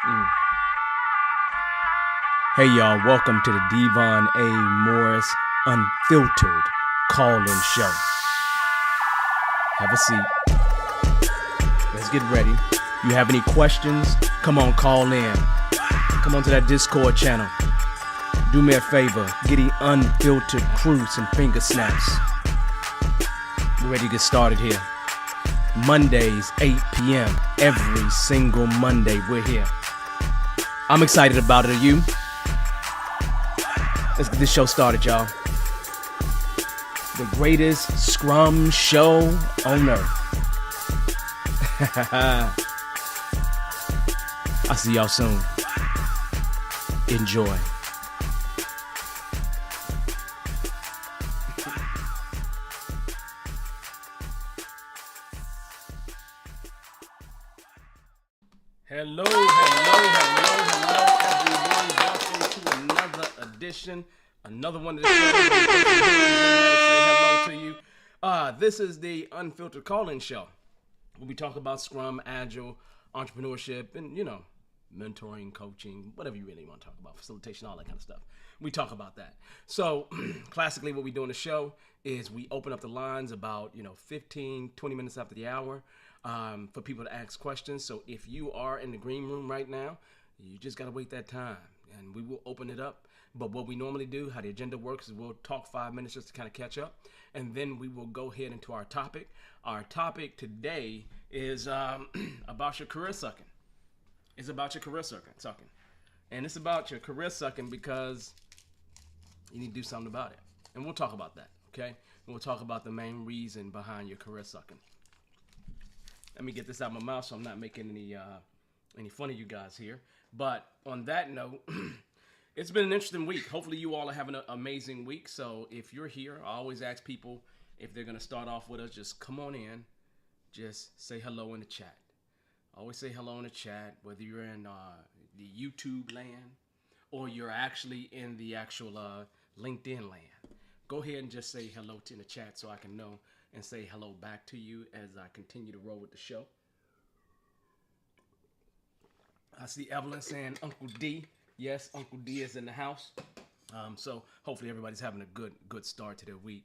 Mm. Hey y'all, welcome to the Devon A. Morris Unfiltered call-in show. Have a seat. Let's get ready. You have any questions? Come on, call in. Come on to that Discord channel. Do me a favor, get the unfiltered crew some finger snaps. We're ready to get started here. Mondays, 8 p.m. Every single Monday, we're here. I'm excited about it. Are you? Let's get this show started, y'all. The greatest scrum show on earth. I'll see y'all soon. Enjoy. Hello, everyone. Welcome to another edition, another one of the shows. Say hello to you. This is the Unfiltered Call-In Show, where we talk about Scrum, Agile, entrepreneurship, and, mentoring, coaching, whatever you really want to talk about, facilitation, all that kind of stuff. We talk about that. So, classically, what we do in the show is we open up the lines about, 15, 20 minutes after the hour. For people to ask questions. So if you are in the green room right now, you just got to wait that time and we will open it up. But what we normally do, how the agenda works, is we'll talk 5 minutes just to kind of catch up. And then we will go ahead into our topic. Our topic today is about your career sucking. It's about your career sucking. And it's about your career sucking because you need to do something about it. And we'll talk about that, okay? And we'll talk about the main reason behind your career sucking. Let me get this out of my mouth so I'm not making any fun of you guys here. But on that note, it's been an interesting week. Hopefully you all are having an amazing week. So if you're here, I always ask people if they're going to start off with us, just come on in. Just say hello in the chat. Always say hello in the chat, whether you're in the YouTube land or you're actually in the actual LinkedIn land. Go ahead and just say hello in the chat so I can know and say hello back to you as I continue to roll with the show. I see Evelyn saying Uncle D. Yes, Uncle D is in the house. So hopefully everybody's having a good start to their week.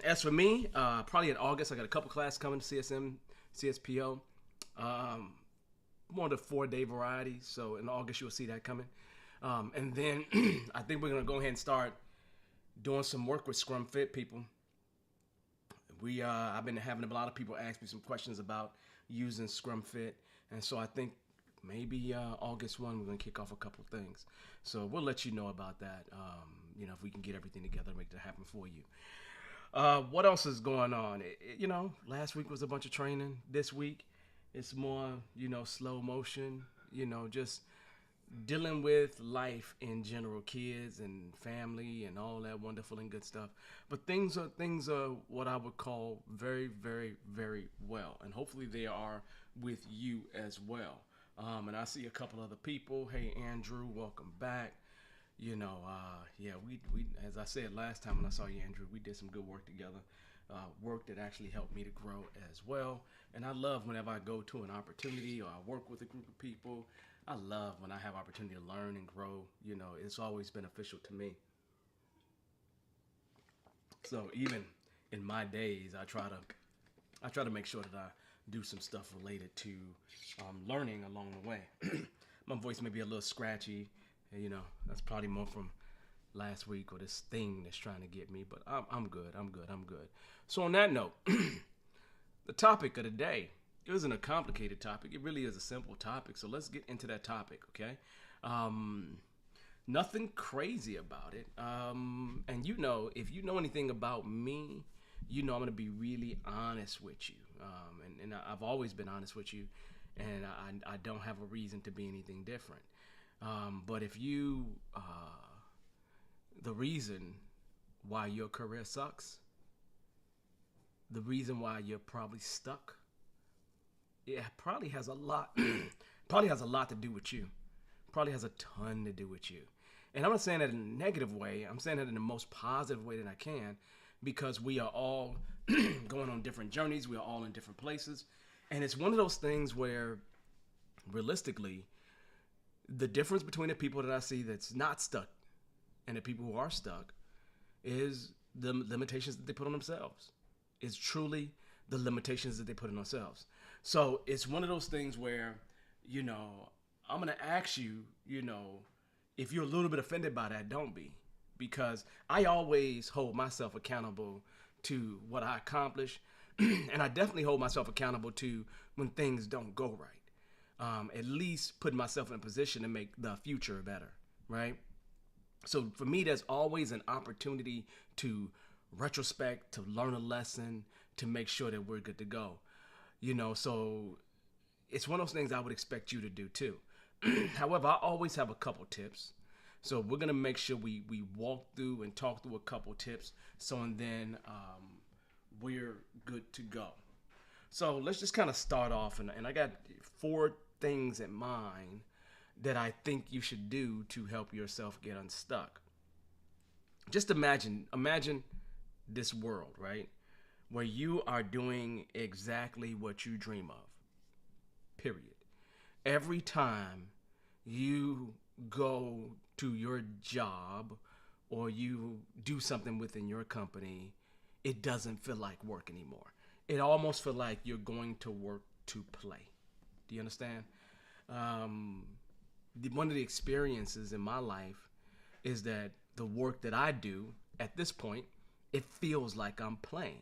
As for me, probably in August, I got a couple classes coming to CSM, CSPO. More of the 4-day variety. So in August, you'll see that coming. And then I think we're going to go ahead and start doing some work with Scrum Fit people. I've been having a lot of people ask me some questions about using Scrum Fit, and so I think maybe August 1 we're going to kick off a couple of things. So we'll let you know about that, if we can get everything together and make that happen for you. What else is going on? Last week was a bunch of training. This week it's more, slow motion, just dealing with life in general, kids and family and all that wonderful and good stuff. But things are what I would call very, very, very well. And hopefully they are with you as well. And I see a couple other people. Hey, Andrew, welcome back. We as I said last time when I saw you, Andrew, we did some good work together. Work that actually helped me to grow as well. And I love whenever I go to an opportunity or I work with a group of people. I love when I have opportunity to learn and grow. It's always beneficial to me. So even in my days, I try to make sure that I do some stuff related to learning along the way. My voice may be a little scratchy. That's probably more from last week or this thing that's trying to get me. But I'm good. So on that note, the topic of the day. It isn't a complicated topic. It really is a simple topic. So let's get into that topic, okay? Nothing crazy about it. And if you know anything about me, I'm going to be really honest with you. And I've always been honest with you. And I don't have a reason to be anything different. But if the reason why your career sucks, the reason why you're probably stuck, it probably has a lot to do with you. Probably has a ton to do with you. And I'm not saying that in a negative way. I'm saying that in the most positive way that I can, because we are all going on different journeys. We are all in different places. And it's one of those things where realistically, the difference between the people that I see that's not stuck and the people who are stuck is the limitations that they put on themselves. It's truly the limitations that they put on themselves. So it's one of those things where, I'm going to ask you, if you're a little bit offended by that, don't be. Because I always hold myself accountable to what I accomplish. And I definitely hold myself accountable to when things don't go right. At least put myself in a position to make the future better, right? So for me, there's always an opportunity to retrospect, to learn a lesson, to make sure that we're good to go. So it's one of those things I would expect you to do too. However, I always have a couple tips. So we're going to make sure we walk through and talk through a couple tips. So, and then we're good to go. So let's just kind of start off. And I got 4 things in mind that I think you should do to help yourself get unstuck. Just imagine this world, right? Where you are doing exactly what you dream of. Period. Every time you go to your job or you do something within your company, it doesn't feel like work anymore. It almost feels like you're going to work to play. Do you understand? One of the experiences in my life is that the work that I do at this point, it feels like I'm playing.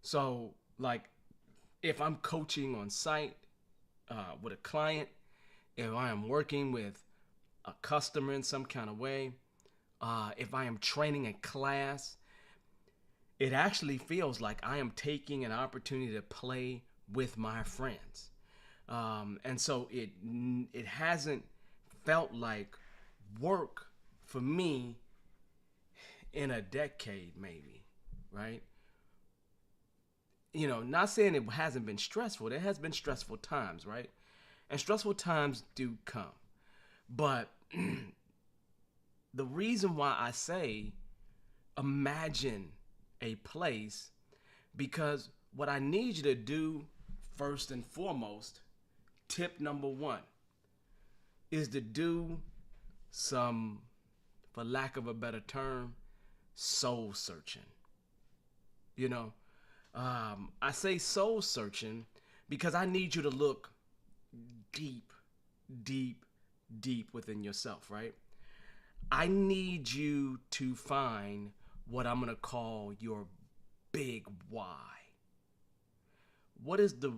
So, like, if I'm coaching on site with a client, if I am working with a customer in some kind of way, if I am training a class, it actually feels like I am taking an opportunity to play with my friends. And so it hasn't felt like work for me in a decade, maybe, right? Not saying it hasn't been stressful. There has been stressful times, right? And stressful times do come. But the reason why I say imagine a place, because what I need you to do first and foremost, tip number 1, is to do some, for lack of a better term, soul searching. I say soul searching because I need you to look deep, deep, deep within yourself, right? I need you to find what I'm going to call your big why. What is the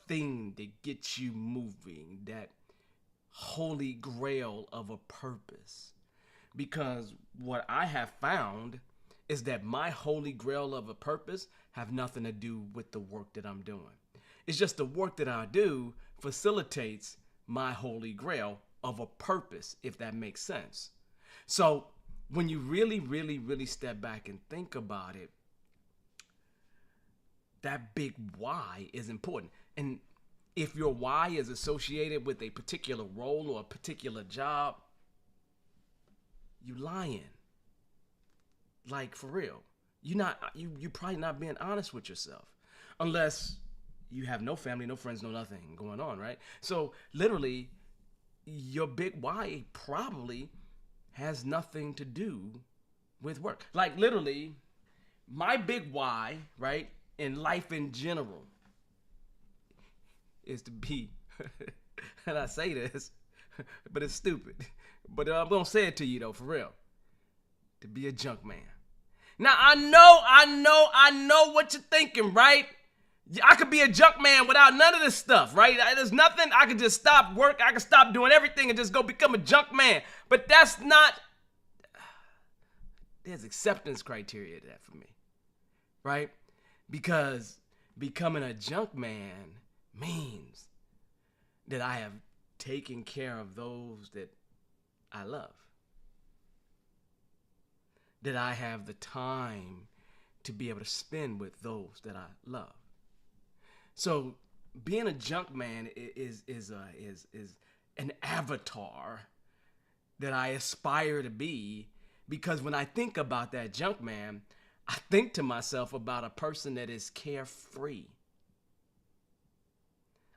thing that gets you moving, that holy grail of a purpose? Because what I have found is that my holy grail of a purpose have nothing to do with the work that I'm doing. It's just the work that I do facilitates my holy grail of a purpose, if that makes sense. So when you really, really, really step back and think about it, that big why is important. And if your why is associated with a particular role or a particular job, you lying. Like, for real. You're probably not being honest with yourself. Unless you have no family, no friends, no nothing going on, right? So literally, your big why probably has nothing to do with work. Like, literally, my big why, right, in life in general is to be, and I say this, but it's stupid. But I'm going to say it to you, though, for real. To be a junk man. Now, I know what you're thinking, right? I could be a junk man without none of this stuff, right? There's nothing. I could just stop work. I could stop doing everything and just go become a junk man. But that's not. There's acceptance criteria to that for me, right? Because becoming a junk man means that I have taken care of those that I love. That I have the time to be able to spend with those that I love. So being a junk man is an avatar that I aspire to be, because when I think about that junk man, I think to myself about a person that is carefree.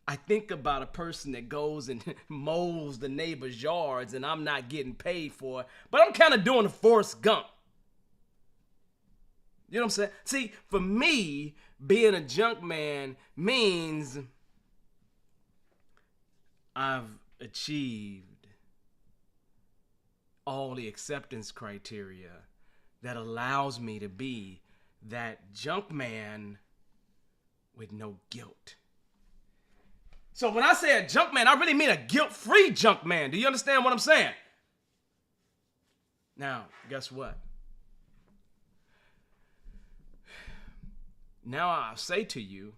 I think about a person that goes and mows the neighbor's yards and I'm not getting paid for it, but I'm kind of doing a Forrest Gump. You know what I'm saying? See, for me, being a junk man means I've achieved all the acceptance criteria that allows me to be that junk man with no guilt. So when I say a junk man, I really mean a guilt-free junk man. Do you understand what I'm saying? Now, guess what? Now I'll say to you,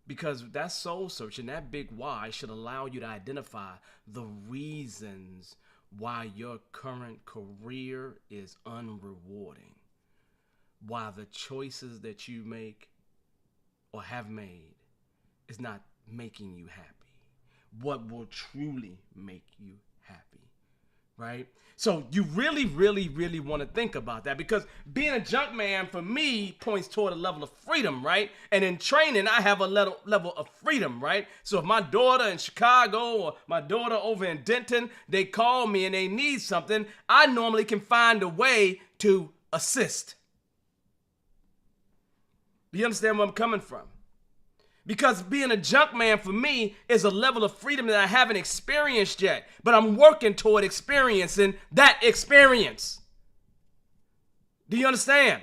because that soul searching, that big why should allow you to identify the reasons why your current career is unrewarding, why the choices that you make or have made is not making you happy. What will truly make you happy, right? So you really, really, really want to think about that, because being a junk man for me points toward a level of freedom, right? And in training, I have a level of freedom, right? So if my daughter in Chicago or my daughter over in Denton, they call me and they need something, I normally can find a way to assist. Do you understand where I'm coming from? Because being a junk man for me is a level of freedom that I haven't experienced yet, but I'm working toward experiencing that experience. Do you understand?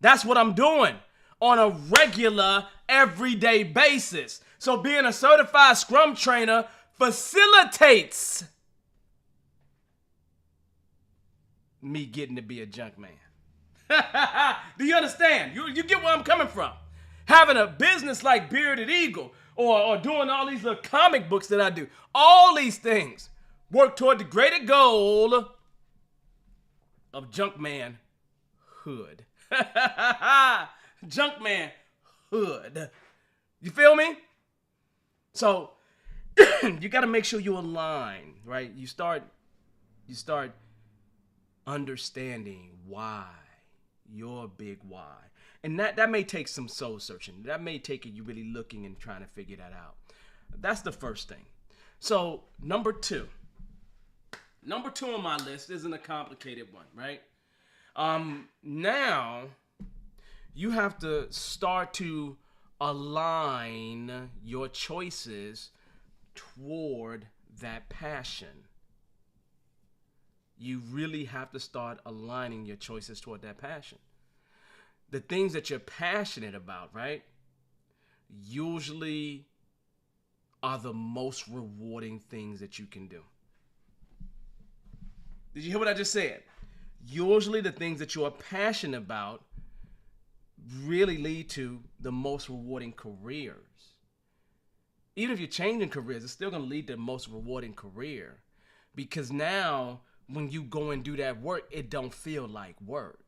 That's what I'm doing on a regular, everyday basis. So being a certified Scrum trainer facilitates me getting to be a junk man. Do you understand? You get where I'm coming from? Having a business like Bearded Eagle or doing all these little comic books that I do. All these things work toward the greater goal of Junkman Hood. Junkman Hood. You feel me? So you got to make sure you align, right? You start understanding why, your big why. And that may take some soul searching. That may take you really looking and trying to figure that out. That's the first thing. So number two on my list isn't a complicated one, right? Now you have to start to align your choices toward that passion. You really have to start aligning your choices toward that passion. The things that you're passionate about, right, usually are the most rewarding things that you can do. Did you hear what I just said? Usually the things that you're passionate about really lead to the most rewarding careers. Even if you're changing careers, it's still going to lead to the most rewarding career, because now when you go and do that work, it don't feel like work.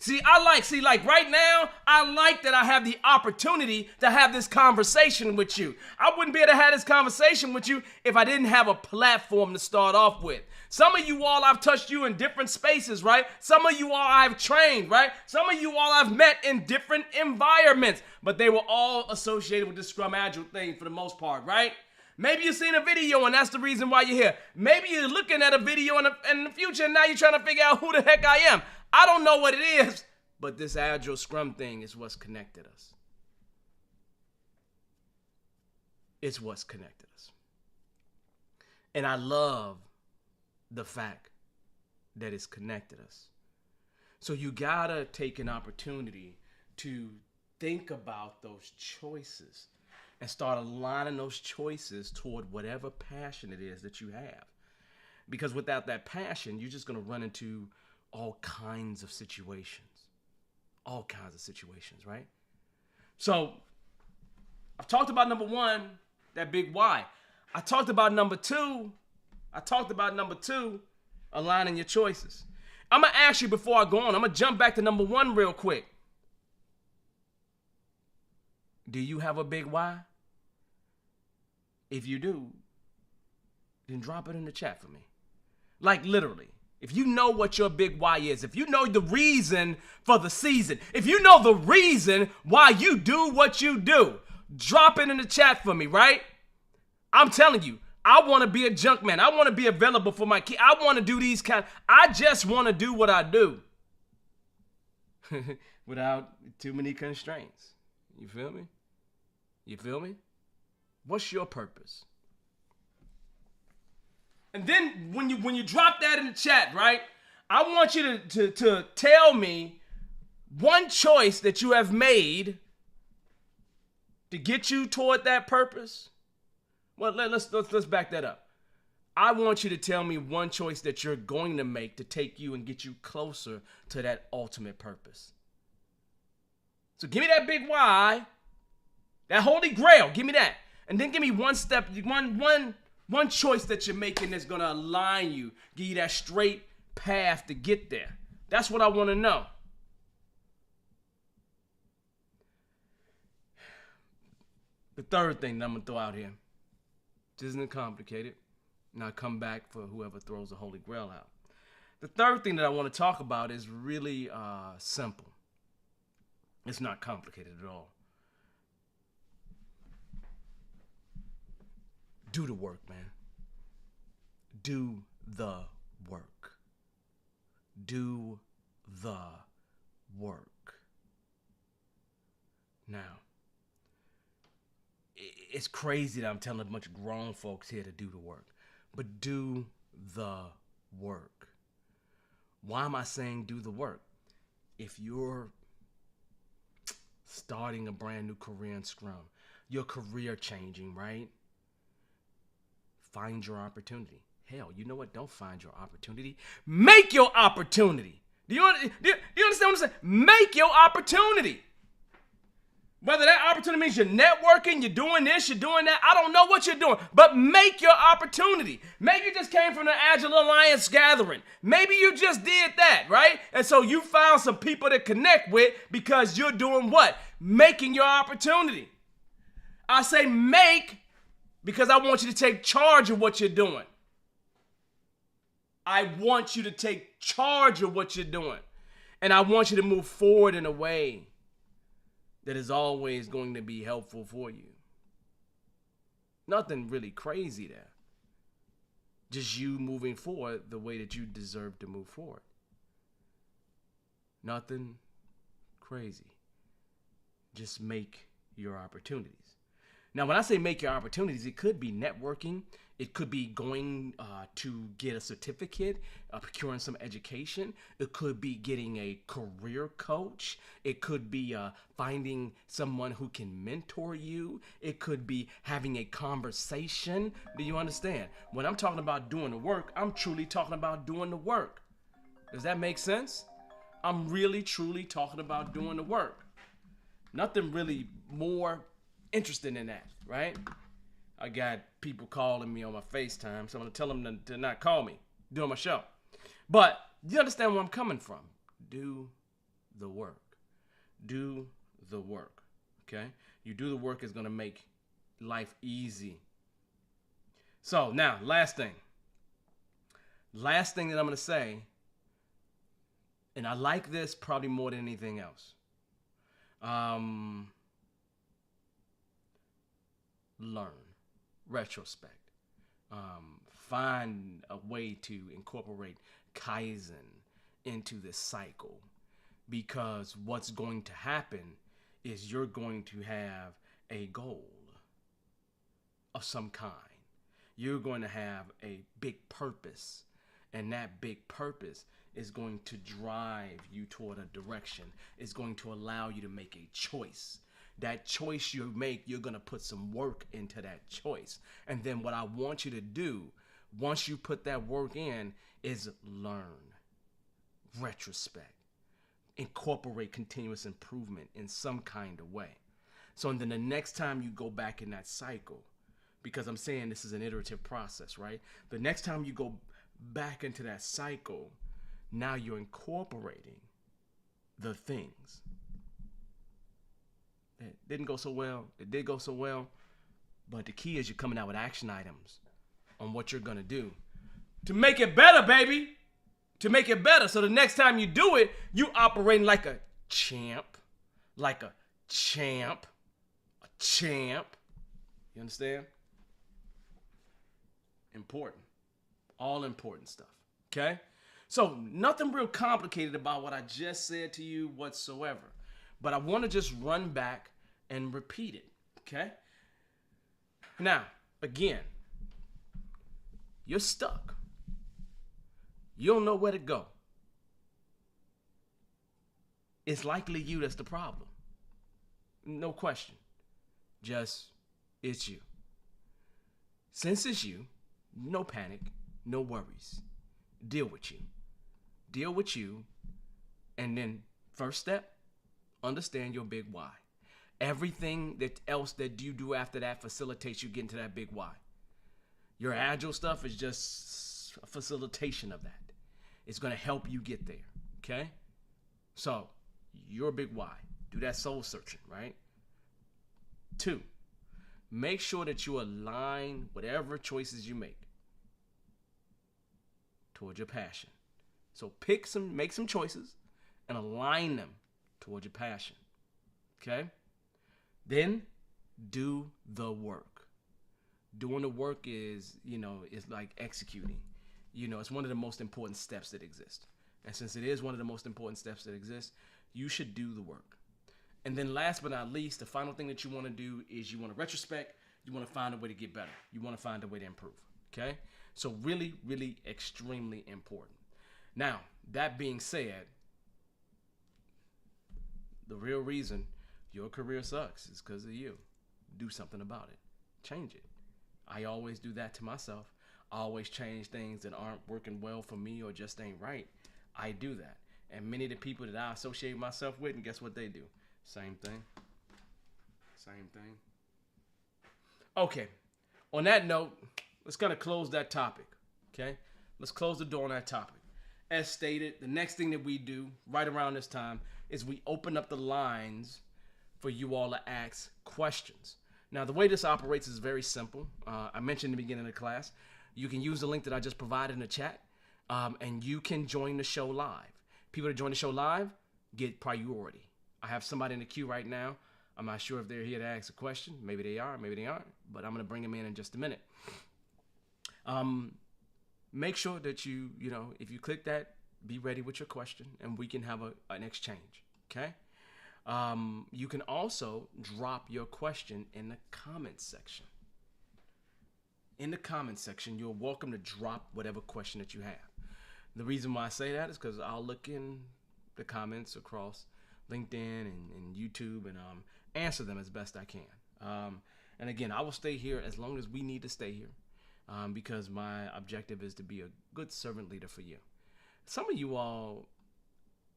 Like right now, I like that I have the opportunity to have this conversation with you. I wouldn't be able to have this conversation with you if I didn't have a platform to start off with. Some of you all, I've touched you in different spaces, right? Some of you all I've trained, right? Some of you all I've met in different environments, but they were all associated with the Scrum Agile thing for the most part, right? Maybe you've seen a video and that's the reason why you're here. Maybe you're looking at a video in the future and now you're trying to figure out who the heck I am. I don't know what it is, but this Agile Scrum thing is what's connected us. It's what's connected us. And I love the fact that it's connected us. So you gotta take an opportunity to think about those choices and start aligning those choices toward whatever passion it is that you have. Because without that passion, you're just gonna run into all kinds of situations. All kinds of situations, right? So I've talked about number one, that big why. I talked about number two, aligning your choices. I'm going to ask you before I go on, I'm going to jump back to number one real quick. Do you have a big why? If you do, then drop it in the chat for me. Like literally. If you know what your big why is, if you know the reason for the season, if you know the reason why you do what you do, drop it in the chat for me, right? I'm telling you, I want to be a junk man. I want to be available for my kid. I want to do these I just want to do what I do without too many constraints. You feel me? You feel me? What's your purpose? And then when you drop that in the chat, right? I want you to tell me one choice that you have made to get you toward that purpose. Well, let's back that up. I want you to tell me one choice that you're going to make to take you and get you closer to that ultimate purpose. So give me that big why, that holy grail. Give me that, and then give me one step, one choice that you're making that's gonna align you, give you that straight path to get there. That's what I want to know. The third thing that I'm gonna throw out here. This isn't complicated, and I'll come back for whoever throws the Holy Grail out. The third thing that I want to talk about is really simple. It's not complicated at all. Do the work, man. Do the work. Do the work. Now, it's crazy that I'm telling a bunch of grown folks here to do the work, but do the work. Why am I saying do the work? If you're starting a brand new career in Scrum, your career changing, right? Find your opportunity. Hell, you know what? Don't find your opportunity. Make your opportunity. Do you understand what I'm saying? Make your opportunity. Whether that opportunity means you're networking, you're doing this, you're doing that, I don't know what you're doing, but make your opportunity. Maybe you just came from the Agile Alliance gathering. Maybe you just did that, right? And so you found some people to connect with because you're doing what? Making your opportunity. I say make because I want you to take charge of what you're doing. I want you to take charge of what you're doing. And I want you to move forward in a way that is always going to be helpful for you. Nothing really crazy there. Just you moving forward the way that you deserve to move forward. Nothing crazy. Just make your opportunities. Now, when I say make your opportunities, it could be networking. It could be going to get a certificate, procuring some education. It could be getting a career coach. It could be finding someone who can mentor you. It could be having a conversation. Do you understand? When I'm talking about doing the work, I'm truly talking about doing the work. Does that make sense? I'm really, truly talking about doing the work. Nothing really more interesting than that, right? I got people calling me on my FaceTime, so I'm going to tell them to not call me during my show. But you understand where I'm coming from. Do the work. Do the work, okay? You do the work is going to make life easy. So now, last thing. Last thing that I'm going to say, and I like this probably more than anything else. Learn. Retrospect. Find a way to incorporate Kaizen into this cycle, because what's going to happen is you're going to have a goal of some kind. You're going to have a big purpose, and that big purpose is going to drive you toward a direction. It's going to allow you to make a choice. That choice you make, you're going to put some work into that choice. And then what I want you to do, once you put that work in, is learn, retrospect, incorporate continuous improvement in some kind of way. So then the next time you go back in that cycle, because I'm saying this is an iterative process, right? The next time you go back into that cycle, now you're incorporating the things. It didn't go so well. It did go so well. But the key is you're coming out with action items on what you're going to do to make it better, baby. To make it better. So the next time you do it, you operating like a champ. Like a champ. A champ. You understand? Important. All important stuff. Okay? So, nothing real complicated about what I just said to you whatsoever. But I want to just run back and repeat it. Okay? Now, again, you're stuck. You don't know where to go. It's likely you that's the problem. No question. Just, it's you. Since it's you, no panic, no worries. Deal with you. Deal with you. And then, first step, understand your big why. Everything else that you do after that facilitates you getting to that big why. Your agile stuff is just a facilitation of that. It's going to help you get there. Okay? So, your big why. Do that soul searching, right? 2, make sure that you align whatever choices you make towards your passion. So make some choices and align them towards your passion. Okay? Then do the work. Doing the work is like executing. It's one of the most important steps that exist. And since it is one of the most important steps that exist, you should do the work. And then last but not least, the final thing that you want to do is you want to retrospect. You want to find a way to get better. You want to find a way to improve. Okay? So really, really extremely important. Now, that being said, the real reason your career sucks is because of you. Do something about it. Change it. I always do that to myself. I always change things that aren't working well for me or just ain't right. I do that. And many of the people that I associate myself with, and guess what they do? Same thing. Same thing. Okay. On that note, let's kind of close that topic. Okay? Let's close the door on that topic. As stated, the next thing that we do right around this time is we open up the lines for you all to ask questions. Now, the way this operates is very simple. I mentioned in the beginning of the class, you can use the link that I just provided in the chat, and you can join the show live. People that join the show live get priority. I have somebody in the queue right now. I'm not sure if they're here to ask a question. Maybe they are, maybe they aren't, but I'm going to bring them in just a minute. Make sure that if you click that, be ready with your question, and we can have an exchange, okay? You can also drop your question in the comments section. In the comments section, you're welcome to drop whatever question that you have. The reason why I say that is because I'll look in the comments across LinkedIn and YouTube and answer them as best I can. And again, I will stay here as long as we need to stay here because my objective is to be a good servant leader for you. Some of you all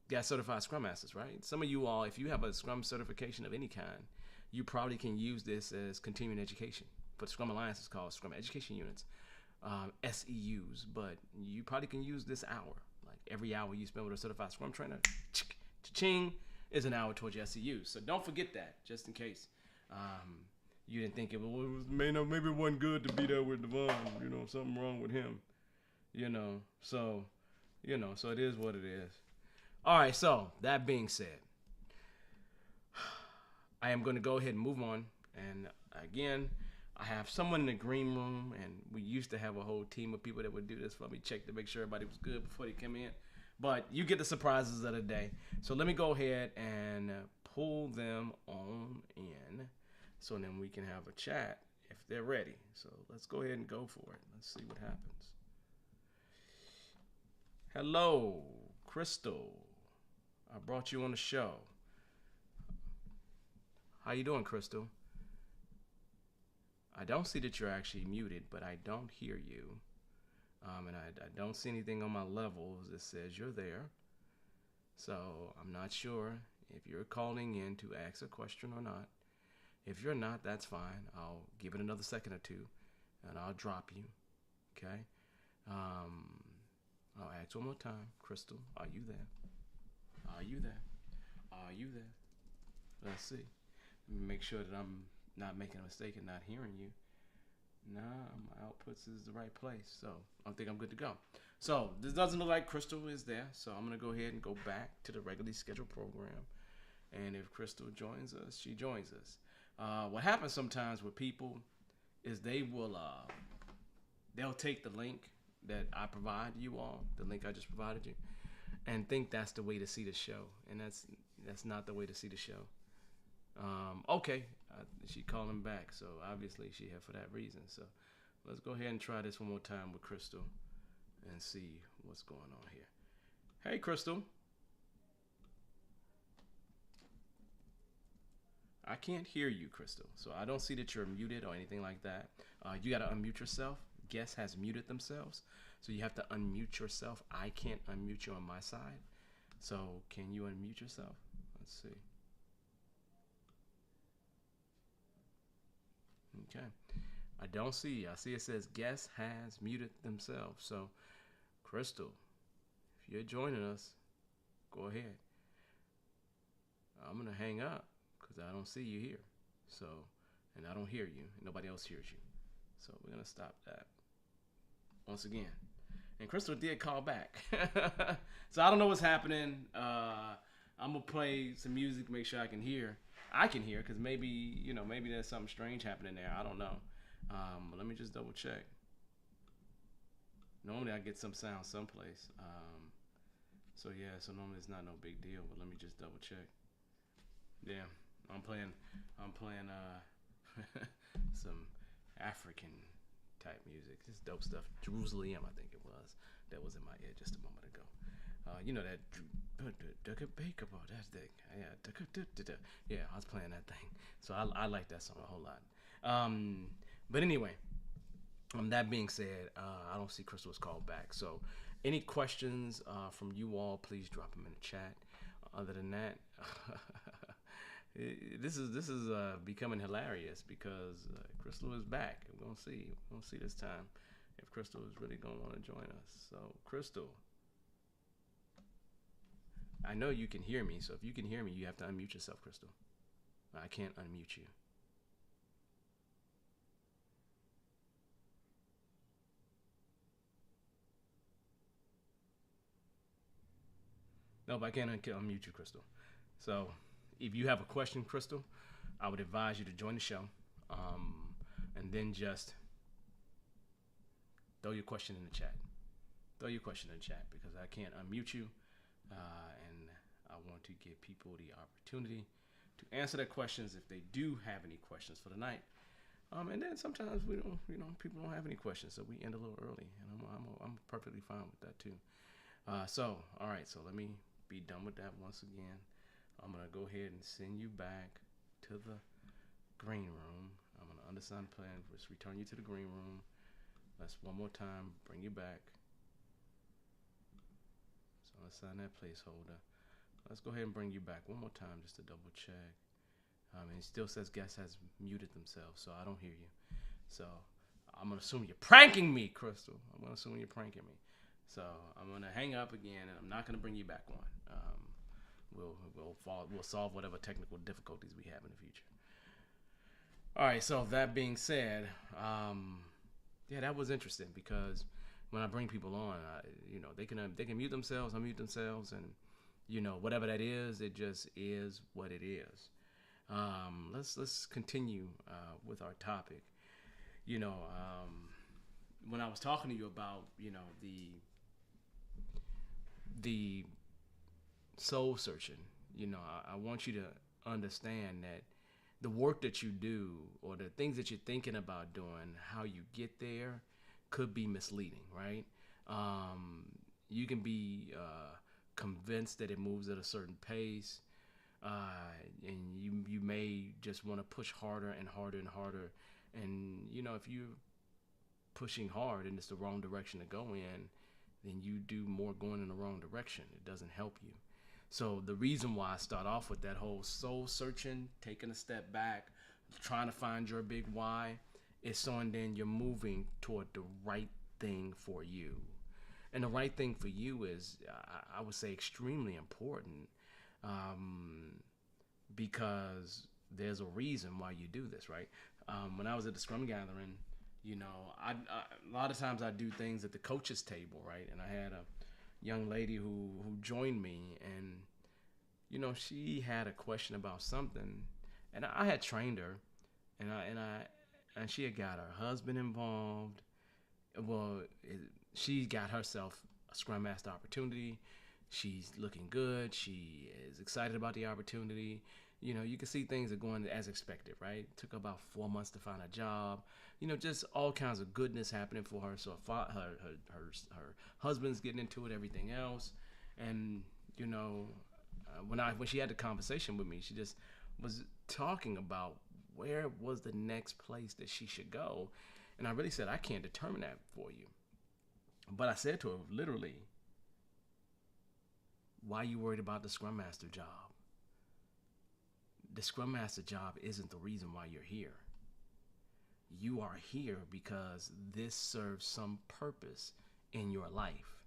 got certified Scrum Masters, right? Some of you all, if you have a Scrum certification of any kind, you probably can use this as continuing education. For the Scrum Alliance, it's called Scrum Education Units, SEUs, but you probably can use this hour. Like every hour you spend with a certified Scrum trainer, cha-ching, is an hour towards your SEUs. So don't forget that, just in case you didn't think maybe it wasn't good to be there with Devon, something wrong with him, so it is what it is. All right, so that being said, I am going to go ahead and move on. And again, I have someone in the green room, and we used to have a whole team of people that would do this for me, check to make sure everybody was good before they come in. But you get the surprises of the day. So let me go ahead and pull them on in so then we can have a chat if they're ready. So let's go ahead and go for it. Let's see what happens. Hello, Crystal. I brought you on the show. How you doing, Crystal? I don't see that you're actually muted, but I don't hear you. And I don't see anything on my levels that says you're there. So I'm not sure if you're calling in to ask a question or not. If you're not, that's fine. I'll give it another second or two, and I'll drop you. Okay? I'll ask one more time. Crystal, are you there? Are you there? Are you there? Let's see. Make sure that I'm not making a mistake and not hearing you. Nah, my outputs is the right place. So I think I'm good to go. So this doesn't look like Crystal is there. So I'm going to go ahead and go back to the regularly scheduled program. And if Crystal joins us, she joins us. What happens sometimes with people is they'll take the link that I provide you all, the link I just provided you, and think that's the way to see the show, and that's not the way to see the show. Okay, she calling back, so obviously she here for that reason. So let's go ahead and try this one more time with Crystal and see what's going on here. Hey, Crystal. I can't hear you, Crystal. So I don't see that you're muted or anything like that. You got to unmute yourself. Guest has muted themselves. So you have to unmute yourself. I can't unmute you on my side. So can you unmute yourself? Let's see. Okay. I don't see. I see it says guest has muted themselves. So, Crystal, if you're joining us, go ahead. I'm going to hang up because I don't see you here. So, and I don't hear you. And nobody else hears you. So, we're going to stop that once again. And Crystal did call back. So, I don't know what's happening. I'm going to play some music, make sure I can hear because maybe there's something strange happening there. I don't know. But let me just double check. Normally I get some sound someplace. So normally it's not no big deal, but let me just double check. Yeah, I'm playing some African type music. This dope stuff. Jerusalem, I think it was. That was in my ear just a moment ago. You know that that's the yeah, I was playing that thing. So I like that song a whole lot. But anyway, that being said, I don't see Crystal's call back. So any questions from you all, please drop them in the chat. Other than that, this is becoming hilarious because Crystal is back. We're gonna see this time if Crystal is really gonna want to join us. So Crystal, I know you can hear me, so if you can hear me, you have to unmute yourself, Crystal. I can't unmute you. Nope, I can't unmute you, Crystal. So if you have a question, Crystal, I would advise you to join the show, and then just throw your question in the chat. Throw your question in the chat because I can't unmute you, and I want to give people the opportunity to answer their questions if they do have any questions for the night. And then sometimes we don't, people don't have any questions, so we end a little early, and I'm perfectly fine with that too. So all right, so let me be done with that once again. I'm gonna go ahead and send you back to the green room. I'm gonna undersign the plan, just return you to the green room. Let's one more time bring you back. So let's assign that placeholder. Let's go ahead and bring you back one more time just to double check. And it still says guests has muted themselves, so I don't hear you. So I'm gonna assume you're pranking me, Crystal. I'm gonna assume you're pranking me. So I'm gonna hang up again, and I'm not gonna bring you back on. We'll solve whatever technical difficulties we have in the future. All right. So that being said, yeah, that was interesting because when I bring people on, they can mute themselves, unmute themselves, and whatever that is, it just is what it is. Let's continue with our topic. When I was talking to you about the soul searching, I want you to understand that the work that you do or the things that you're thinking about doing, how you get there, could be misleading, right? You can be convinced that it moves at a certain pace, and you may just want to push harder and harder and harder. And if you're pushing hard and it's the wrong direction to go in, then you do more going in the wrong direction. It doesn't help you. So the reason why I start off with that whole soul searching, taking a step back, trying to find your big why, is so and then you're moving toward the right thing for you. And the right thing for you is, I would say, extremely important, because there's a reason why you do this, right? When I was at the Scrum Gathering, a lot of times I do things at the coaches table, right? And I had a young lady who joined me, and she had a question about something, and I had trained her, and she had got her husband involved. Well, she got herself a Scrum Master opportunity. She's looking good. She is excited about the opportunity. You can see things are going as expected, right? It took about 4 months to find a job. Just all kinds of goodness happening for her. So her husband's getting into it, everything else, and when she had the conversation with me, she just was talking about where was the next place that she should go, and I really said I can't determine that for you, but I said to her literally, why are you worried about the Scrum Master job? The Scrum Master job isn't the reason why you're here. You are here because this serves some purpose in your life.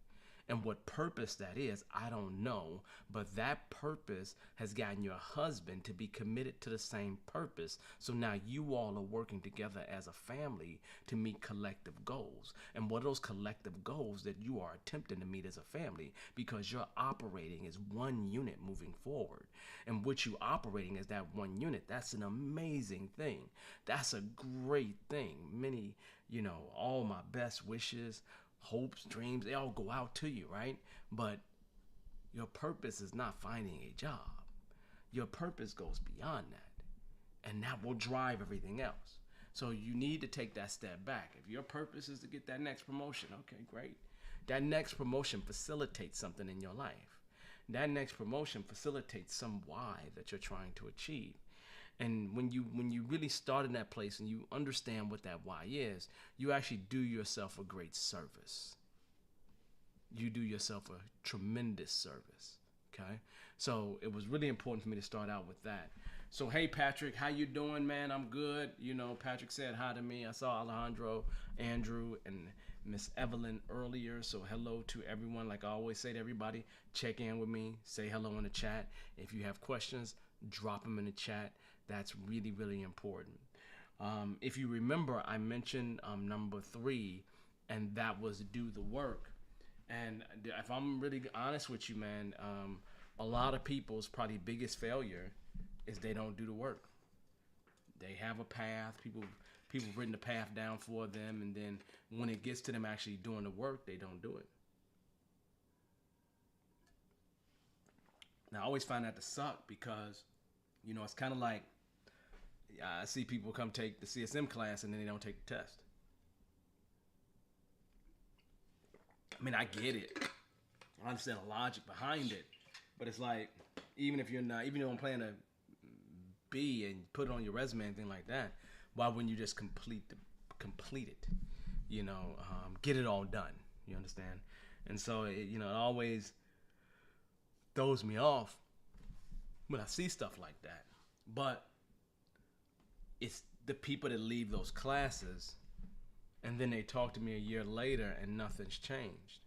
And what purpose that is, I don't know. But that purpose has gotten your husband to be committed to the same purpose. So now you all are working together as a family to meet collective goals. And what are those collective goals that you are attempting to meet as a family? Because you're operating as one unit moving forward. And what you operating as that one unit, that's an amazing thing. That's a great thing. All my best wishes, hopes, dreams, they all go out to you, right? But your purpose is not finding a job. Your purpose goes beyond that. And that will drive everything else. So you need to take that step back. If your purpose is to get that next promotion, okay, great. That next promotion facilitates something in your life. That next promotion facilitates some why that you're trying to achieve. And when you really start in that place and you understand what that why is, you actually do yourself a great service. You do yourself a tremendous service. Okay? So it was really important for me to start out with that. So hey Patrick, how you doing, man? I'm good. Patrick said hi to me. I saw Alejandro, Andrew, and Miss Evelyn earlier. So hello to everyone. Like I always say to everybody, check in with me, say hello in the chat. If you have questions, drop them in the chat. That's really, really important. If you remember, I mentioned number 3, and that was do the work. And if I'm really honest with you, man, a lot of people's probably biggest failure is they don't do the work. They have a path. People have written the path down for them, and then when it gets to them actually doing the work, they don't do it. Now, I always find that to suck because, it's kind of like, I see people come take the CSM class and then they don't take the test. I mean, I get it. I understand the logic behind it. But it's like, even if you don't plan to be and put it on your resume and thing like that, why wouldn't you just complete it? Get it all done. You understand? And so, it always throws me off when I see stuff like that. But it's the people that leave those classes and then they talk to me a year later and nothing's changed.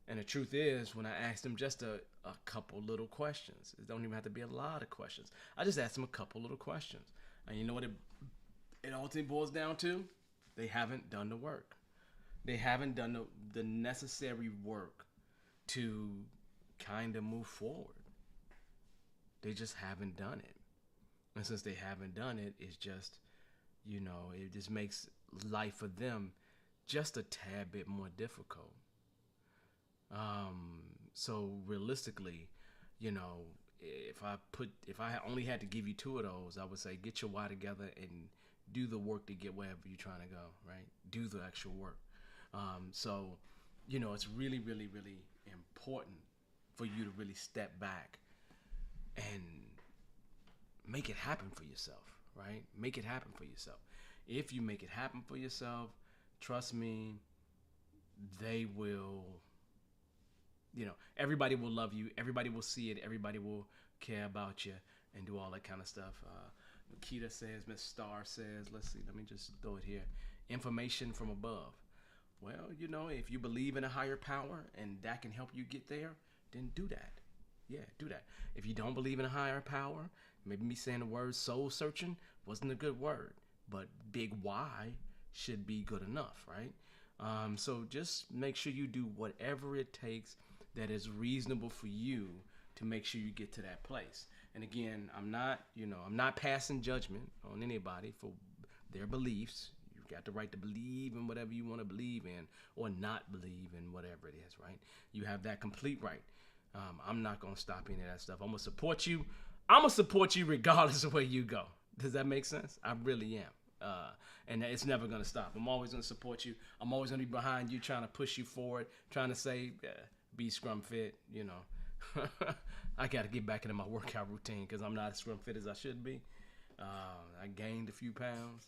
And the truth is, when I asked them just a couple little questions, it don't even have to be a lot of questions. I just asked them a couple little questions. And you know what it ultimately boils down to? They haven't done the work. They haven't done the necessary work to kind of move forward. They just haven't done it. And since they haven't done it, it's just, it just makes life for them just a tad bit more difficult. So realistically, if I only had to give you 2 of those, I would say get your why together and do the work to get wherever you're trying to go, right? Do the actual work. So, it's really, really, really important for you to really step back and make it happen for yourself, right? Make it happen for yourself. If you make it happen for yourself, trust me, they will, everybody will love you. Everybody will see it. Everybody will care about you and do all that kind of stuff. Makita says, Miss Star says, let's see, let me just throw it here. Information from above. Well, if you believe in a higher power and that can help you get there, then do that. Yeah, do that. If you don't believe in a higher power, maybe me saying the word soul searching wasn't a good word, but big why should be good enough, right? So just make sure you do whatever it takes that is reasonable for you to make sure you get to that place. And again, I'm not passing judgment on anybody for their beliefs. You got the right to believe in whatever you want to believe in, or not believe in whatever it is, right? You have that complete right. I'm not gonna stop any of that stuff. I'm gonna support you. I'm gonna support you regardless of where you go. Does that make sense? I really am. And it's never gonna stop. I'm always gonna support you. I'm always gonna be behind you, trying to push you forward, trying to say, be scrum fit. You know, I got to get back into my workout routine because I'm not as scrum fit as I should be. I gained a few pounds,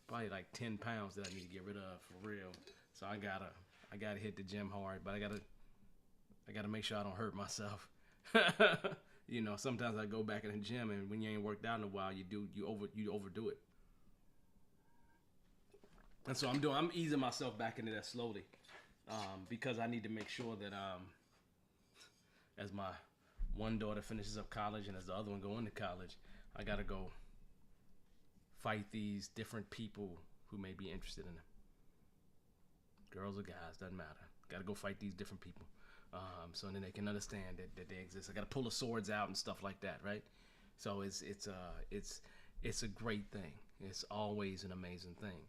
probably like 10 pounds that I need to get rid of for real. So I gotta hit the gym hard, but I gotta make sure I don't hurt myself. You know, sometimes I go back in the gym, and when you ain't worked out in a while, you overdo it. And so I'm easing myself back into that slowly, because I need to make sure that as my one daughter finishes up college and as the other one go into college, I gotta go fight these different people who may be interested in them. Girls or guys, doesn't matter. Gotta go fight these different people, so then they can understand that they exist. I gotta pull the swords out and stuff like that, right? So it's a great thing. It's always an amazing thing.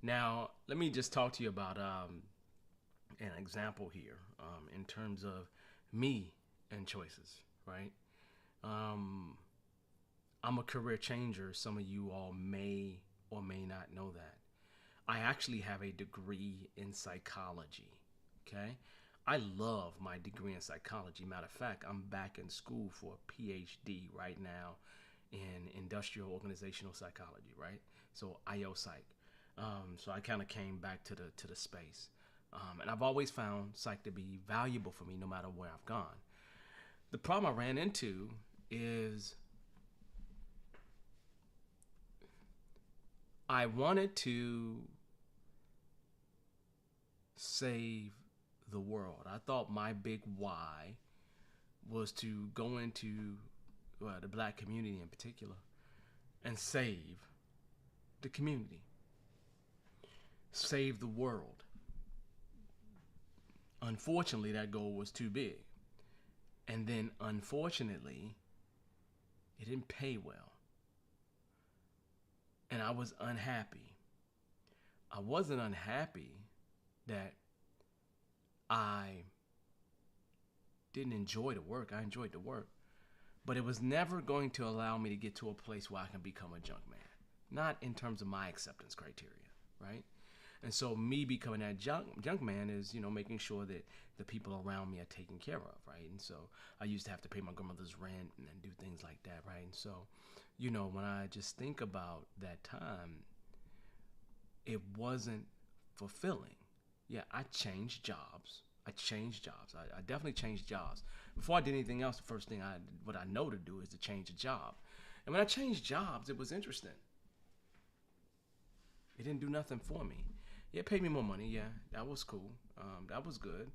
Now, let me just talk to you about an example here, in terms of me and choices, right? I'm a career changer. Some of you all may or may not know that. I actually have a degree in psychology, okay? I love my degree in psychology. Matter of fact, I'm back in school for a PhD right now in industrial organizational psychology, right? So IO Psych. So I kind of came back to the space. And I've always found psych to be valuable for me no matter where I've gone. The problem I ran into is I wanted to save the world. I thought my big why was to go into the black community in particular and save the community, save the world. Unfortunately, that goal was too big. And then, unfortunately, it didn't pay well. And I was unhappy. I wasn't unhappy that I didn't enjoy the work. I enjoyed the work. But it was never going to allow me to get to a place where I can become a junk man. Not in terms of my acceptance criteria, right? And so me becoming that junk man is, making sure that the people around me are taken care of, right? And so I used to have to pay my grandmother's rent and do things like that, right? And so, when I just think about that time, it wasn't fulfilling. Yeah, I changed jobs. I definitely changed jobs. Before I did anything else, the first thing what I know to do is to change a job. And when I changed jobs, it was interesting. It didn't do nothing for me. It paid me more money. Yeah, that was cool. That was good.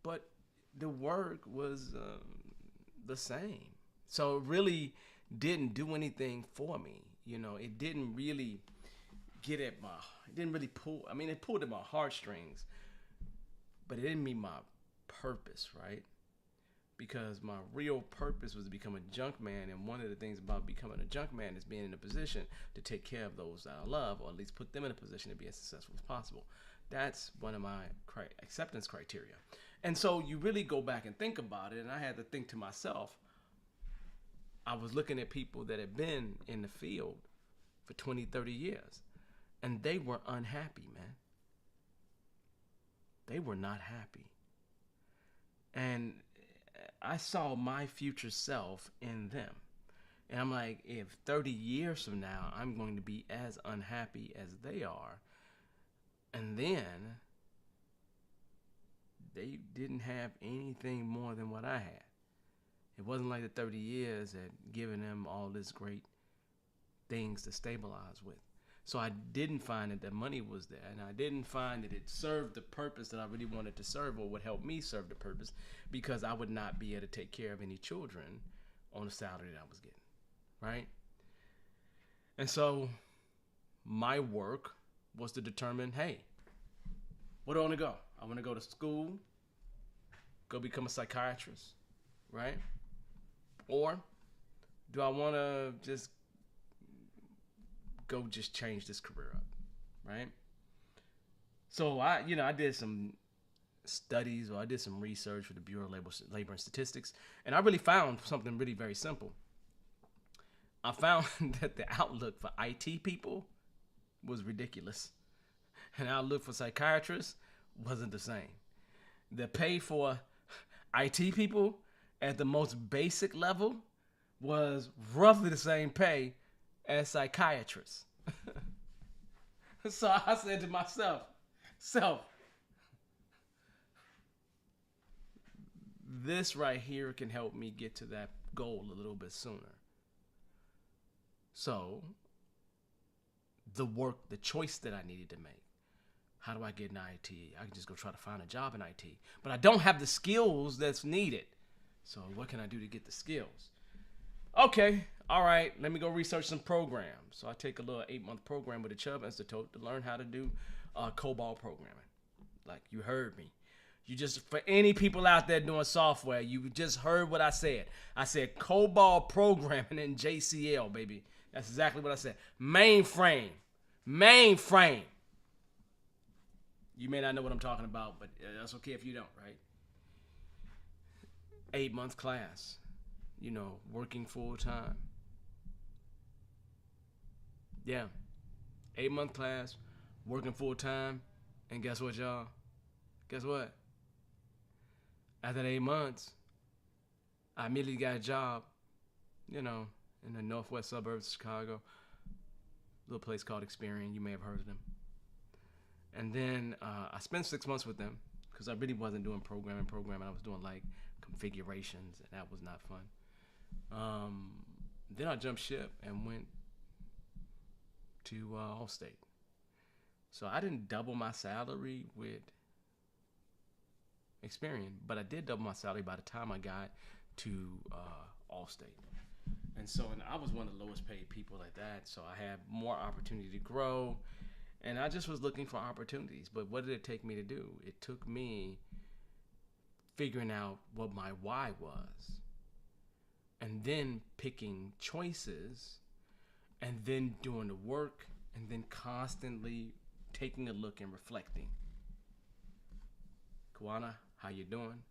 But the work was the same. So it really didn't do anything for me. It didn't really it didn't really pull. I mean, it pulled at my heartstrings, but it didn't meet my purpose, right? Because my real purpose was to become a junk man, and one of the things about becoming a junk man is being in a position to take care of those that I love, or at least put them in a position to be as successful as possible. That's one of my acceptance criteria. And so you really go back and think about it, and I had to think to myself, I was looking at people that had been in the field for 20, 30 years, and they were unhappy, man. They were not happy. And I saw my future self in them. And I'm like, if 30 years from now, I'm going to be as unhappy as they are, and then they didn't have anything more than what I had. It wasn't like the 30 years had given them all this great things to stabilize with. So I didn't find that the money was there, and I didn't find that it served the purpose that I really wanted to serve, or would help me serve the purpose, because I would not be able to take care of any children on the salary that I was getting, right? And so my work was to determine, hey, where do I want to go? I want to go to school, go become a psychiatrist, right? Or do I want to just go just change this career up, right? So I did some studies, or I did some research for the Bureau of Labor and Statistics, and I really found something really very simple. I found that the outlook for IT people was ridiculous, and the outlook for psychiatrists wasn't the same. The pay for IT people at the most basic level was roughly the same pay as psychiatrists. So I said to myself, this right here can help me get to that goal a little bit sooner. So the choice that I needed to make. How do I get in IT? I can just go try to find a job in IT, but I don't have the skills that's needed. So what can I do to get the skills? Okay, all right, let me go research some programs. So I take a little 8-month program with the Chubb Institute to learn how to do COBOL programming. Like you heard me. You just, for any people out there doing software, you just heard what I said. I said COBOL programming in JCL, baby. That's exactly what I said. Mainframe. You may not know what I'm talking about, but that's okay if you don't, right? 8-month class, working full time. Yeah, 8-month class, working full time, and guess what, y'all? Guess what? After that 8 months, I immediately got a job, in the northwest suburbs of Chicago, a little place called Experian. You may have heard of them. And then I spent 6 months with them because I really wasn't doing programming. I was doing like configurations, and that was not fun. Then I jumped ship and went to Allstate. So I didn't double my salary with Experian, but I did double my salary by the time I got to Allstate. And so I was one of the lowest paid people at that, so I had more opportunity to grow. And I just was looking for opportunities. But what did it take me to do? It took me figuring out what my why was, and then picking choices, and then doing the work, and then constantly taking a look and reflecting. Kawana, how you doing?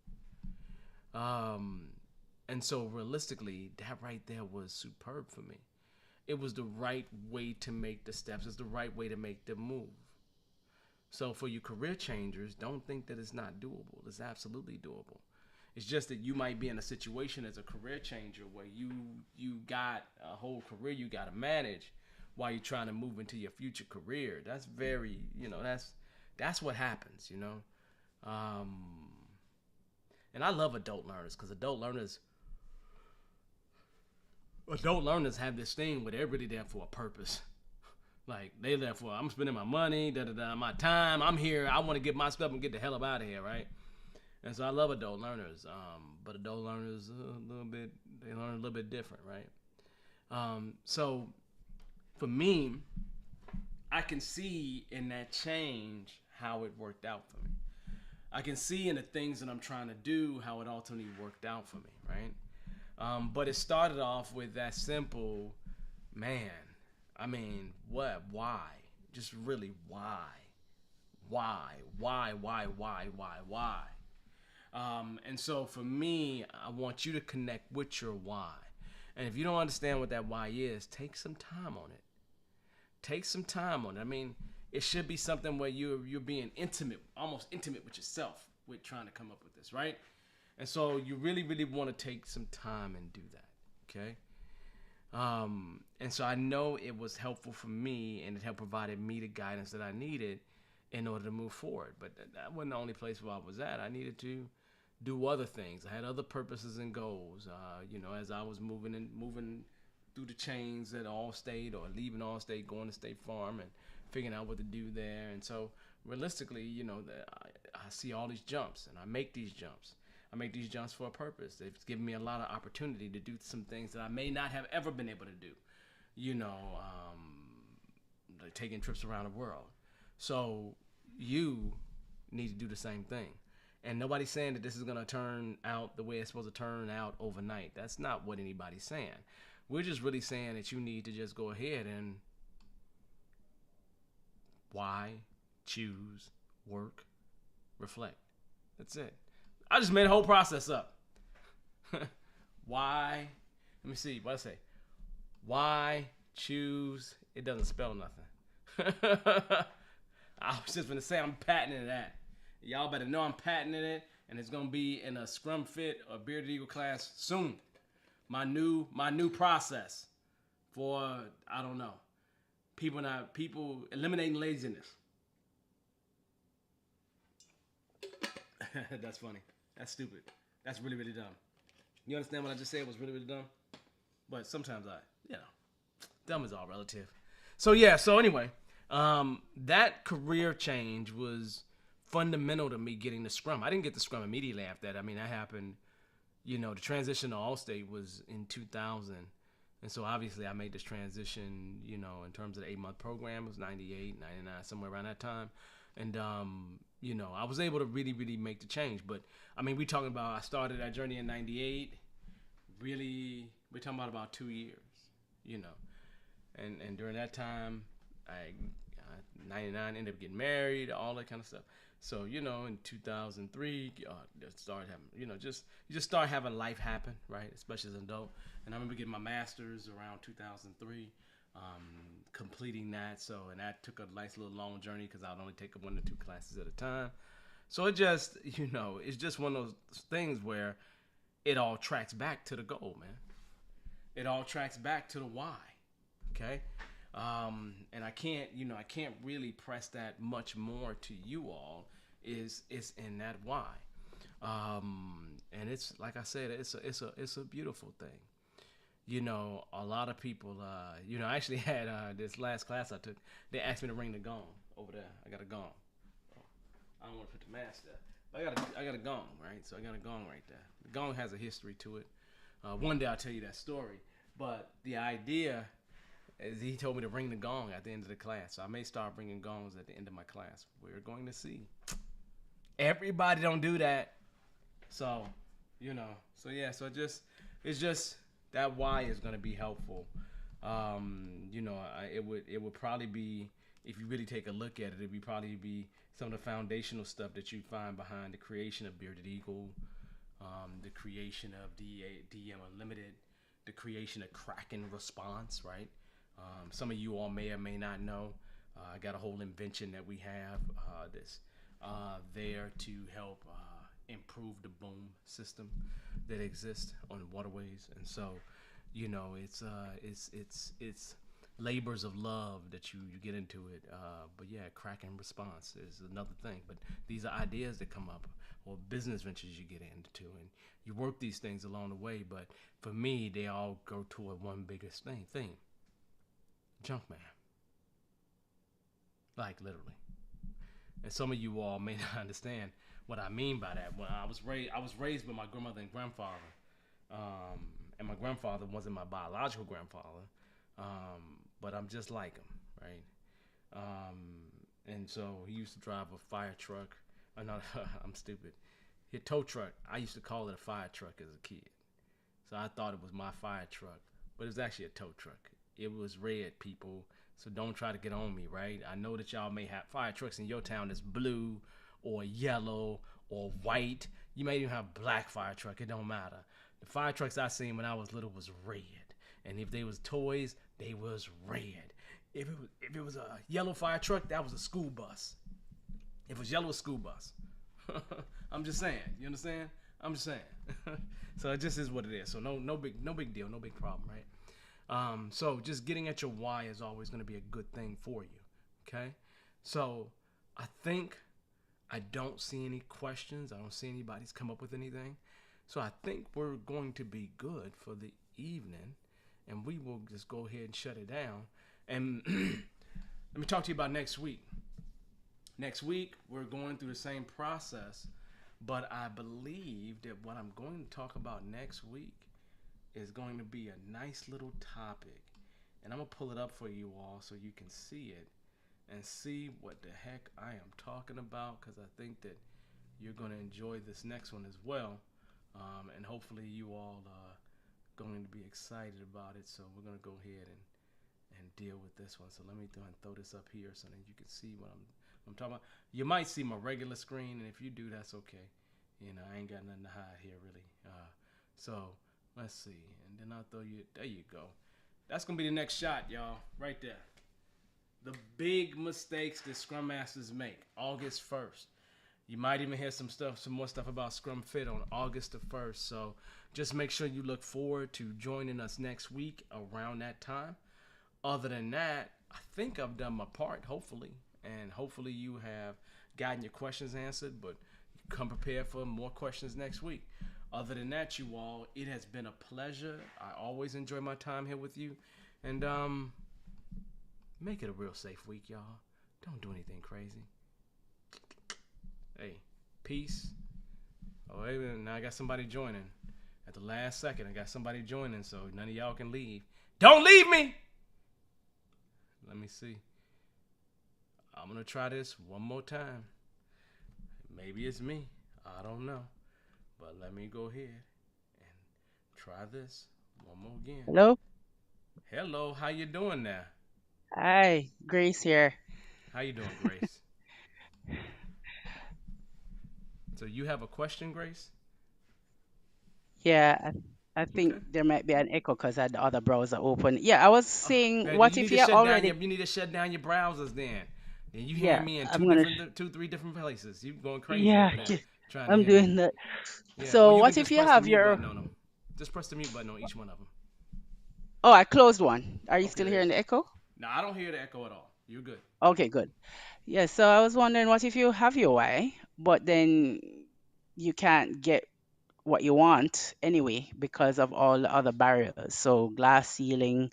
And so realistically, that right there was superb for me. It was the right way to make the steps. It's the right way to make the move. So for you career changers, don't think that it's not doable. It's absolutely doable. It's just that you might be in a situation as a career changer where you got a whole career you got to manage while you're trying to move into your future career. That's very, that's what happens, And I love adult learners because adult learners have this thing where they're really there for a purpose. Like they're there for, I'm spending my money, my time. I'm here. I want to get my stuff and get the hell up out of here, right? And so I love adult learners. But adult learners they learn a little bit different, right? So for me, I can see in that change how it worked out for me. I can see in the things that I'm trying to do how it ultimately worked out for me, right? But it started off with that simple, man. I mean, what? Why? Just really why? Why? And so for me, I want you to connect with your why. And if you don't understand what that why is, take some time on it. I mean, it should be something where you're being intimate, almost intimate with yourself with trying to come up with this, right? And so you really, really want to take some time and do that, okay? And so I know it was helpful for me, and it helped provided me the guidance that I needed in order to move forward. But that wasn't the only place where I was at. I needed to do other things. I had other purposes and goals, as I was moving through the chains at Allstate or leaving Allstate, going to State Farm and figuring out what to do there. And so realistically, I see all these jumps, and I make these jumps. I make these jumps for a purpose. It's given me a lot of opportunity to do some things that I may not have ever been able to do, like taking trips around the world. So you need to do the same thing. And nobody's saying that this is going to turn out the way it's supposed to turn out overnight. That's not what anybody's saying. We're just really saying that you need to just go ahead and Why? Choose. Work. Reflect. That's it. I just made the whole process up. Why? Let me see. What I say? Why? Choose. It doesn't spell nothing. I was just gonna say I'm patenting that. Y'all better know I'm patenting it, and it's gonna be in a Scrum Fit or Bearded Eagle class soon. My new process for, I don't know, people eliminating laziness. That's funny. That's stupid. That's really, really dumb. You understand what I just said was really, really dumb? But sometimes dumb is all relative. So anyway, that career change was fundamental to me getting the Scrum. I didn't get the Scrum immediately after that. I mean, that happened, the transition to Allstate was in 2000. And so obviously I made this transition, in terms of the 8-month program. It was 98, 99, somewhere around that time. And, I was able to really, really make the change. But, I mean, I started that journey in 98. Really, we're talking about 2 years, And during that time, I 99 ended up getting married, all that kind of stuff. So, in 2003, started having, you just start having life happen, right? Especially as an adult. And I remember getting my master's around 2003, completing that. And that took a nice little long journey because I'd only take 1 or 2 classes at a time. So it just, it's just one of those things where it all tracks back to the goal, man. It all tracks back to the why. Okay. And I can't really press that much more to you all. Is in that why. And it's like I said, it's a beautiful thing. A lot of people, I actually had this last class I took. They asked me to ring the gong over there. I got a gong. I don't want to put the mask there. But I got a gong, right? So I got a gong right there. The gong has a history to it. One day I'll tell you that story. But the idea is he told me to ring the gong at the end of the class. So I may start ringing gongs at the end of my class. We're going to see. Everybody don't do that. So, so it's just that why is going to be helpful. It would probably be, if you really take a look at it, it'd probably be some of the foundational stuff that you find behind the creation of Bearded Eagle, the creation of DM Unlimited, the creation of Kraken Response, right? Some of you all may or may not know. I got a whole invention that we have this there to help improve the boom system that exists on waterways, and so it's labors of love that you get into it. But yeah, Kraken Response is another thing. But these are ideas that come up, or business ventures you get into, and you work these things along the way. But for me, they all go toward one biggest thing. Junkman. Like literally. And some of you all may not understand what I mean by that. When I was raised by my grandmother and grandfather, and my grandfather wasn't my biological grandfather, but I'm just like him, right? And so he used to drive a fire truck. No, I'm stupid. A tow truck. I used to call it a fire truck as a kid, so I thought it was my fire truck, but it was actually a tow truck. It was red, people. So don't try to get on me, right? I know that y'all may have fire trucks in your town that's blue or yellow or white. You may even have black fire truck. It don't matter. The fire trucks I seen when I was little was red. And if they was toys, they was red. If it was a yellow fire truck, that was a school bus. If it was yellow, a school bus. I'm just saying. You understand? I'm just saying. So it just is what it is. So no big deal, no big problem, right? So just getting at your why is always going to be a good thing for you. Okay. So I think I don't see any questions. I don't see anybody's come up with anything. So I think we're going to be good for the evening, and we will just go ahead and shut it down. And let me talk to you about next week. Next week, we're going through the same process, but I believe that what I'm going to talk about next week is going to be a nice little topic, and I'm gonna pull it up for you all so you can see it and see what the heck I am talking about, because I think that you're gonna enjoy this next one as well, and hopefully you all are going to be excited about it. So we're gonna go ahead and deal with this one. So let me throw this up here so that you can see what I'm talking about. You might see my regular screen, and if you do, that's okay. I ain't got nothing to hide here really. So let's see, and then I'll throw you. There you go. That's gonna be the next shot, y'all. Right there. The big mistakes that Scrum Masters make. August 1st. You might even hear some more stuff about Scrum Fit on August the 1st. So just make sure you look forward to joining us next week around that time. Other than that, I think I've done my part, hopefully. And hopefully you have gotten your questions answered, but come prepared for more questions next week. Other than that, you all, it has been a pleasure. I always enjoy my time here with you. And make it a real safe week, y'all. Don't do anything crazy. Hey, peace. Oh, wait a minute. Now I got somebody joining. At the last second, I got somebody joining, so none of y'all can leave. Don't leave me! Let me see. I'm going to try this one more time. Maybe it's me. I don't know. But let me go ahead and try this one more again. Hello? Hello, how you doing now? Hi, Grace here. How you doing, Grace? So you have a question, Grace? Yeah, I think Okay. there might be an echo because I had the other browser open. Yeah, I was saying, Man, what if you're already, you need to shut down your browsers then. Then you hear yeah, me in I'm gonna, two, three different places. You going crazy yeah, over there trying to I'm hear me. doing that. Yeah, or So you can what if just you press the have mute your, button on them. Just press the mute button on each one of them. oh, I closed one. Are you Okay, still there you hearing go. the echo? Now I don't hear the echo at all. You're good. Okay, good. Yeah, so I was wondering, what if you have your way, but then you can't get what you want anyway because of all the other barriers. So glass ceiling,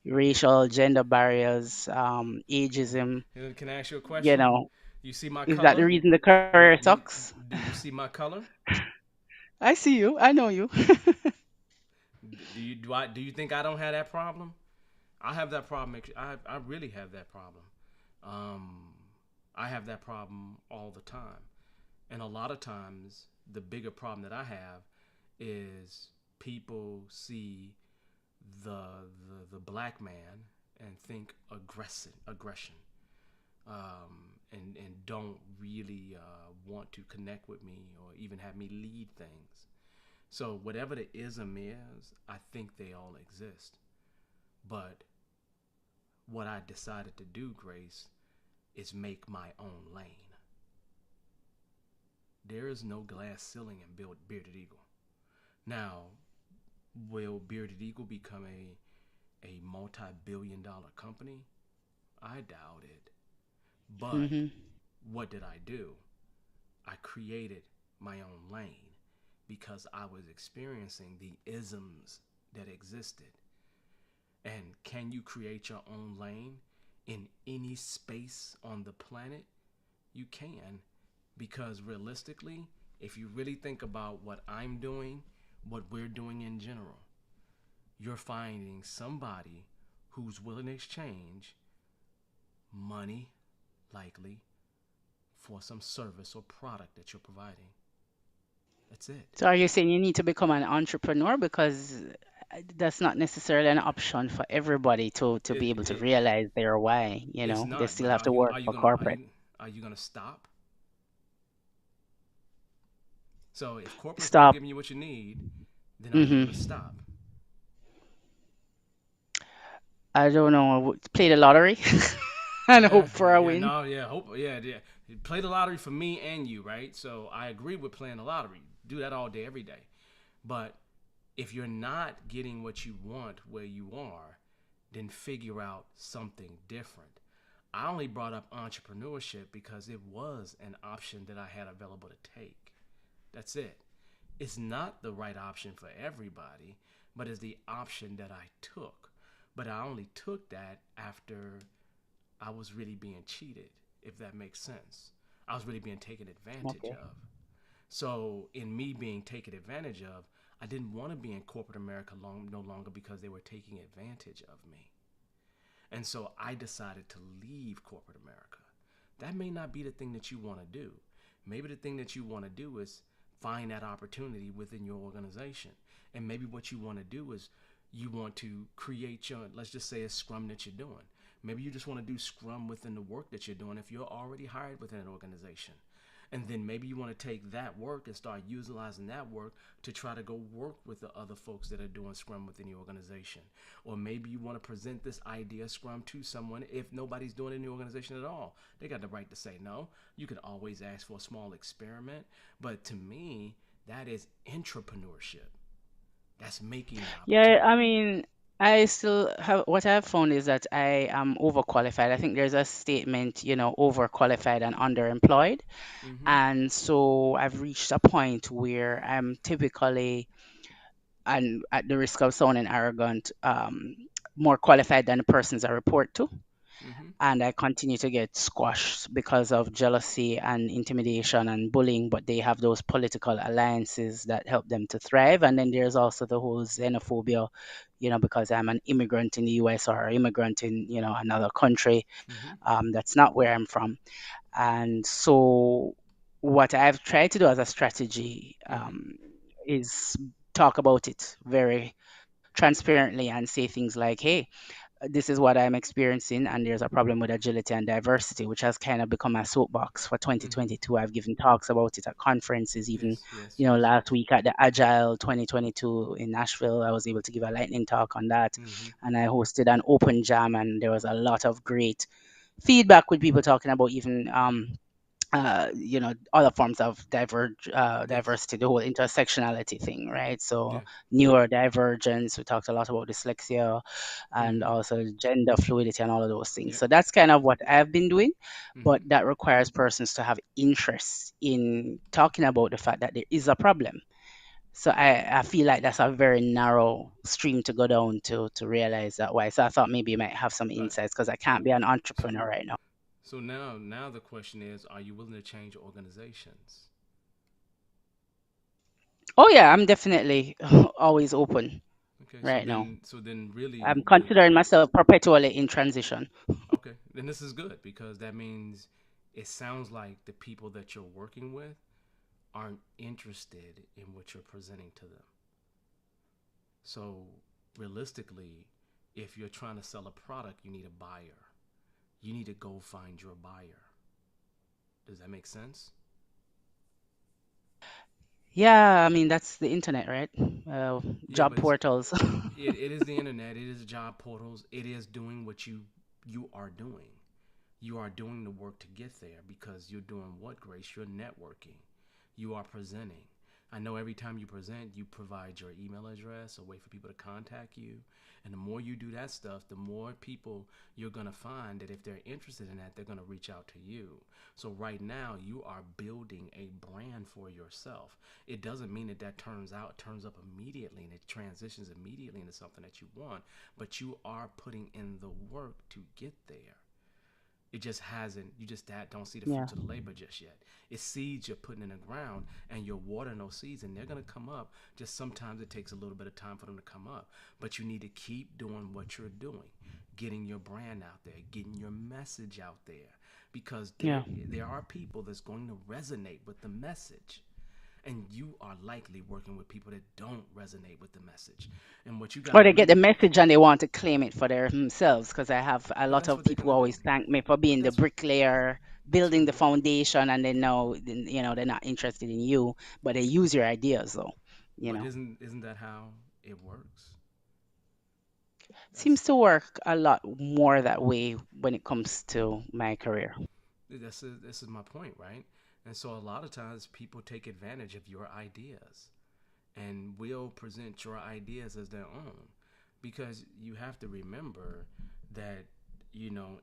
racial, gender barriers, ageism, Can I ask you a you question? know, You see my is that the color? reason the career sucks? Do you see my color? I see you. I know you. Do you think I don't have that problem? I have that problem. I really have that problem. Um, I have that problem all the time. And a lot of times, the bigger problem that I have is people see the the black man and think aggression, and don't really want to connect with me or even have me lead things. So whatever the ism is, I think they all exist. But what I decided to do, Grace, is make my own lane. There is no glass ceiling in Bearded Eagle. Now, will Bearded Eagle become a multi-billion-dollar company? I doubt it. But Hmm. what did I do? I created my own lane because I was experiencing the isms that existed. And can you create your own lane in any space on the planet? You can, because realistically, if you really think about what I'm doing, what we're doing in general, you're finding somebody who's willing to exchange money, likely, for some service or product that you're providing. That's it. So are you saying you need to become an entrepreneur because that's not necessarily an option for everybody to be able to It realize their why, it's they not. still But have to work for corporate. are you gonna stop? So if corporate's not Stop. giving you what you need, then are you gonna Hmm. stop? I don't know. Play the lottery and Yeah, hope for a yeah, win. no, yeah, hope, yeah, yeah. Play the lottery for me and you, right? So I agree with playing the lottery. Do that all day, every day. But if you're not getting what you want where you are, then figure out something different. I only brought up entrepreneurship because it was an option that I had available to take. That's it. It's not the right option for everybody, but it's the option that I took. But I only took that after I was really being cheated, if that makes sense. I was really being taken advantage Okay. of. So, in me being taken advantage of, I didn't want to be in corporate America no longer because they were taking advantage of me. And so I decided to leave corporate America. That may not be the thing that you want to do. Maybe the thing that you want to do is find that opportunity within your organization. And maybe what you want to do is you want to create your, let's just say, a scrum that you're doing. Maybe you just want to do scrum within the work that you're doing if you're already hired within an organization. And then maybe you want to take that work and start utilizing that work to try to go work with the other folks that are doing scrum within the organization. Or maybe you want to present this idea scrum to someone if nobody's doing it in the organization at all. They got the right to say no. You can always ask for a small experiment. But to me, that is entrepreneurship. That's making an Yeah, opportunity. I mean, I still have what I've found is that I am overqualified. I think there's a statement, overqualified and underemployed. Mm-hmm. And so I've reached a point where I'm typically, and at the risk of sounding arrogant, more qualified than the persons I report to. Mm-hmm. And I continue to get squashed because of jealousy and intimidation and bullying. But they have those political alliances that help them to thrive. And then there's also the whole xenophobia, because I'm an immigrant in the US or immigrant in, another country, Mm-hmm. that's not where I'm from. And so, what I've tried to do as a strategy Mm-hmm. is talk about it very transparently and say things like, hey, this is what I'm experiencing, and there's a problem with agility and diversity, which has kind of become a soapbox for Mm-hmm. 2022. I've given talks about it at conferences, even, Yes, yes, yes. last week at the Agile 2022 in Nashville. I was able to give a lightning talk on that, Mm-hmm. and I hosted an open jam, and there was a lot of great feedback with people talking about even other forms of Yes. diversity, the whole intersectionality thing, right? So Yeah. neurodivergence, we talked a lot about dyslexia and Mm-hmm. also gender fluidity and all of those things. Yep. So that's kind of what I've been doing, Mm-hmm. but that requires persons to have interest in talking about the fact that there is a problem. So I feel like that's a very narrow stream to go down to realize that why. So I thought maybe you might have some Right. insights because I can't be an So entrepreneur right now. so now the question is, are you willing to change organizations? Oh yeah, I'm definitely always open Okay. So right now. then so then really I'm considering myself perpetually in transition. okay, then this is good because that means it sounds like the people that you're working with aren't interested in what you're presenting to them. So realistically, if you're trying to sell a product, you need a buyer. You need to go find your buyer. Does that make sense? Yeah, I mean that's the internet, right? Yeah, Job but it's, portals. it is the internet. It is job portals. It is doing what you are doing. You are doing the work to get there because you're doing what, Grace? You're networking. You are presenting. I know every time you present, you provide your email address, a way for people to contact you. And the more you do that stuff, the more people you're going to find that if they're interested in that, they're going to reach out to you. So right now, you are building a brand for yourself. It doesn't mean that turns up immediately and it transitions immediately into something that you want, but you are putting in the work to get there. It just hasn't. You just that don't see the Yeah. fruits of the labor just yet. It's seeds you're putting in the ground, and you're watering those seeds, and they're gonna come up. Just sometimes it takes a little bit of time for them to come up, but you need to keep doing what you're doing, getting your brand out there, getting your message out there, because Yeah. there are people that's going to resonate with the message. And you are likely working with people that don't resonate with the message. And what you got Or to they get the really, message and they want to claim it for themselves because I have a but lot that's of what they're people who gonna do. always thank me for But being the bricklayer, that's building the fine. foundation, and they know, they're not interested in you, but they use your ideas though, you But know. isn't that how it works? That's Seems to work a lot more that way when it comes to my career. this is my point, right? And so a lot of times people take advantage of your ideas and will present your ideas as their own because you have to remember that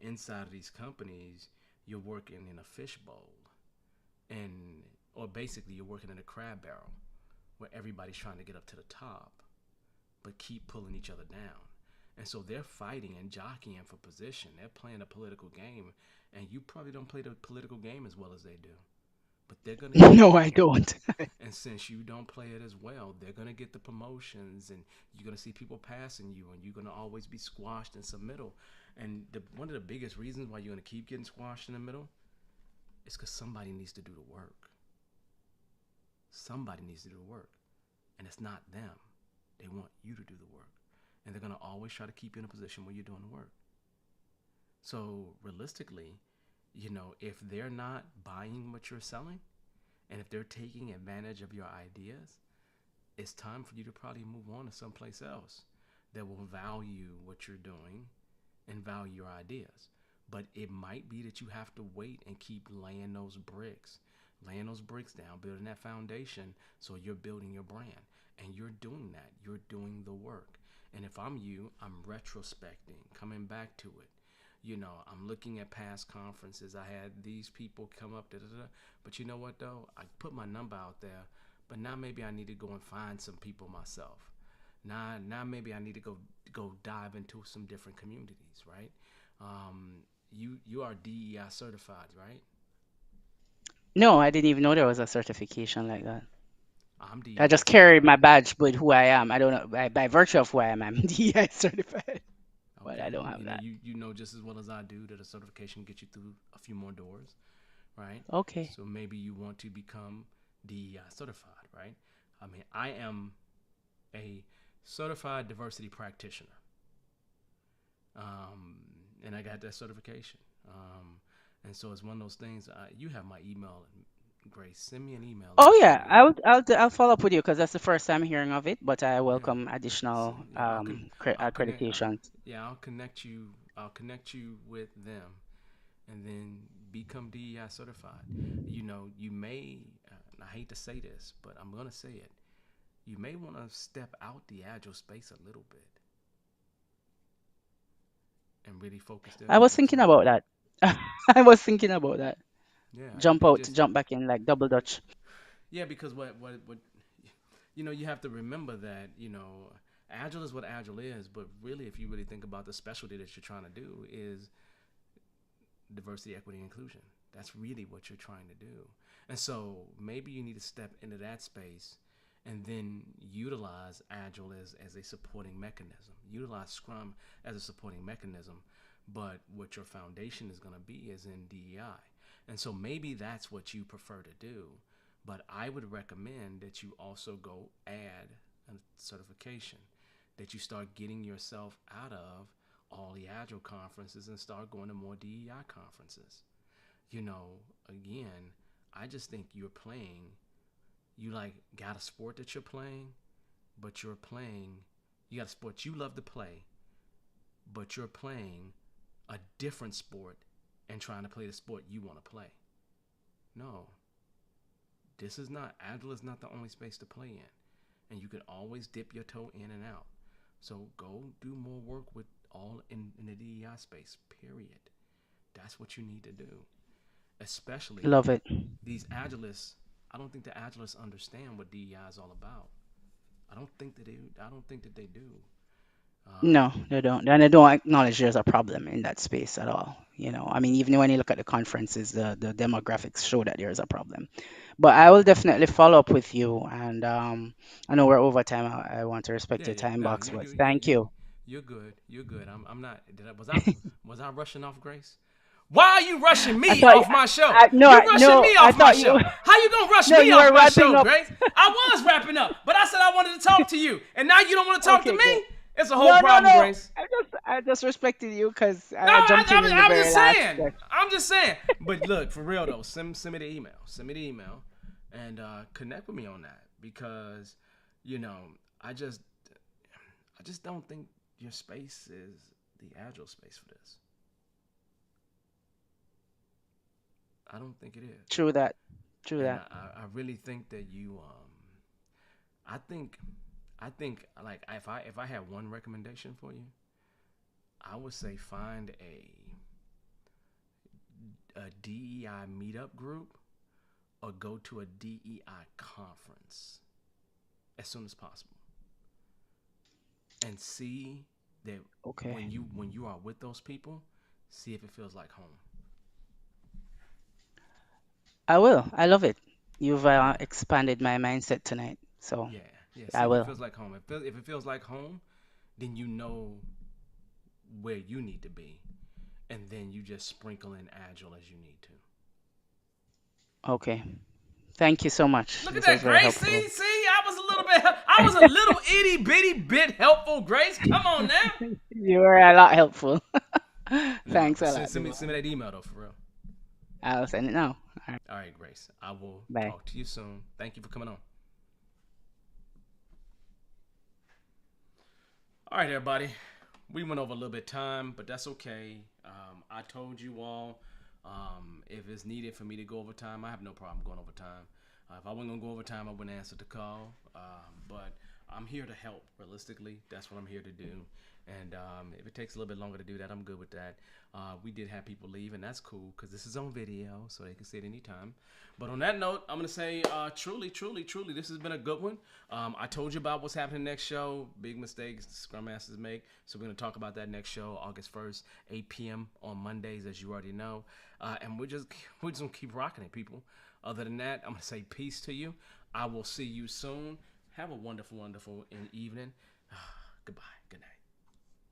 inside of these companies you're working in a fishbowl and or basically you're working in a crab barrel where everybody's trying to get up to the top but keep pulling each other down. And so they're fighting and jockeying for position. They're playing a political game, and you probably don't play the political game as well as they do. But they're going to keep No, I playing it. don't. And since you don't play it as well, they're going to get the promotions, and you're going to see people passing you, and you're going to always be squashed in some middle. And one of the biggest reasons why you're going to keep getting squashed in the middle is because somebody needs to do the work. Somebody needs to do the work, and it's not them. They want you to do the work. and they're going to always try to keep you in a position where you're doing the work. So realistically, if they're not buying what you're selling, and if they're taking advantage of your ideas, it's time for you to probably move on to someplace else that will value what you're doing and value your ideas. But it might be that you have to wait and keep laying those bricks down, building that foundation so you're building your brand. And you're doing that. You're doing the work. And if I'm you, I'm retrospecting, coming back to it. I'm looking at past conferences. I had these people come up, da, da, da. But you know what, though? I put my number out there, but now maybe I need to go and find some people myself. Now maybe I need to go dive into some different communities, right? You are DEI certified, right? No, I didn't even know there was a certification like that. I'm I DEI just carry my certified. badge with who I am. I don't know by virtue of who I am. I'm DEI certified, but I Okay, don't have that. you know just as well as I do that a certification gets you through a few more doors, right? Okay. So maybe you want to become DEI certified, right? I mean, I am a certified diversity practitioner, um, and I got that certification. And so it's one of those things. You have my email, Grace. Send me an email. Let me Oh show yeah, you. I'll follow up with you because that's the first time hearing of it. But I Yeah. welcome additional Yeah, I'll connect. accreditations. Yeah, I'll connect you. I'll connect you with them, and then become DEI certified. You may. I hate to say this, but I'm gonna say it. You may want to step out the agile space a little bit and really focus there I for was next thinking year. about that. I was thinking about that. Yeah, Jump it out, just jump back in like double dutch. yeah because what you have to remember that agile is what agile is, but really if you really think about the specialty that you're trying to do is diversity, equity, inclusion. That's really what you're trying to do. And so maybe you need to step into that space and then utilize Agile as a supporting mechanism. Utilize Scrum as a supporting mechanism. But what your foundation is going to be is in DEI. And so maybe that's what you prefer to do. But I would recommend that you also go add a certification, that you start getting yourself out of all the Agile conferences and start going to more DEI conferences. You know, again, I just think you're playing, you like got a sport that you're playing, but you got a sport you love to play, but you're playing a different sport and trying to play the sport you want to play. No, Agile is not the only space to play in. And you can always dip your toe in and out. So go do more work with all in the DEI space, period. That's what you need to do. Especially Love it. these agilists. I don't think the agilists understand what DEI is all about. I don't think that they do. No, Um, they don't. And they don't acknowledge there's a problem in that space at all. I mean, even when you look at the conferences, the demographics show that there is a problem. But I will definitely follow up with you. And I know we're over time. I want to respect yeah, your yeah. time No, box, but thank you. you're good. You're good. I'm not. Was I rushing off, Grace? Why are you rushing I me thought you, off my show? no, You rushing me I off my thought you, show. How you gonna rush no, me you off were my wrapping show, up. Grace? I was wrapping up, but I said I wanted to talk to you, and now you don't want to talk to Okay, good. me. It's a whole No, no, problem, no. Grace. I just respected you because No, I jumped in the I'm very just last saying. question. I'm just saying. But look, for real though, send me the email. Send me the email, and connect with me on that because, you know, I just I just don't think your space is the agile space for this. I don't think it is, True that. True and that. I really think that I think like if I had one recommendation for you, I would say find a DEI meetup group or go to a DEI conference as soon as possible and see that Okay. when you are with those people, see if it feels like home. I will. I love it. You've Yeah, expanded my mindset tonight. So yeah, yeah. See I if it will. feels like home. If it feels like home, then you know where you need to be, and then you just sprinkle in agile as you need to. Okay. Thank you so much. Look at This was that, very Grace. helpful. See, I I was a little itty bitty bit helpful, Grace. Come on now. You were a lot helpful. No, Thanks but a send, lot, send me Devon. send me that email though, for real. I'll send it now. All right, All right, Grace. I will bye. talk to you soon. Thank you for coming on. All right, everybody. We went over a little bit of time, but that's okay. I told you all, if it's needed for me to go overtime, I have no problem going overtime. If I wasn't gonna go overtime, I wouldn't answer the call. But I'm here to help. Realistically, that's what I'm here to do. And if it takes a little bit longer to do that, I'm good with that. We did have people leave, and that's cool because this is on video, so they can see it anytime. But on that note, I'm gonna say, truly, truly, truly, this has been a good one. I told you about what's happening next show. Big mistakes Scrum Masters make. So we're gonna talk about that next show, August 1st, 8 p.m. on Mondays, as you already know. And we're just gonna keep rocking it, people. Other than that, I'm gonna say peace to you. I will see you soon. Have a wonderful, wonderful evening. Goodbye. Good night.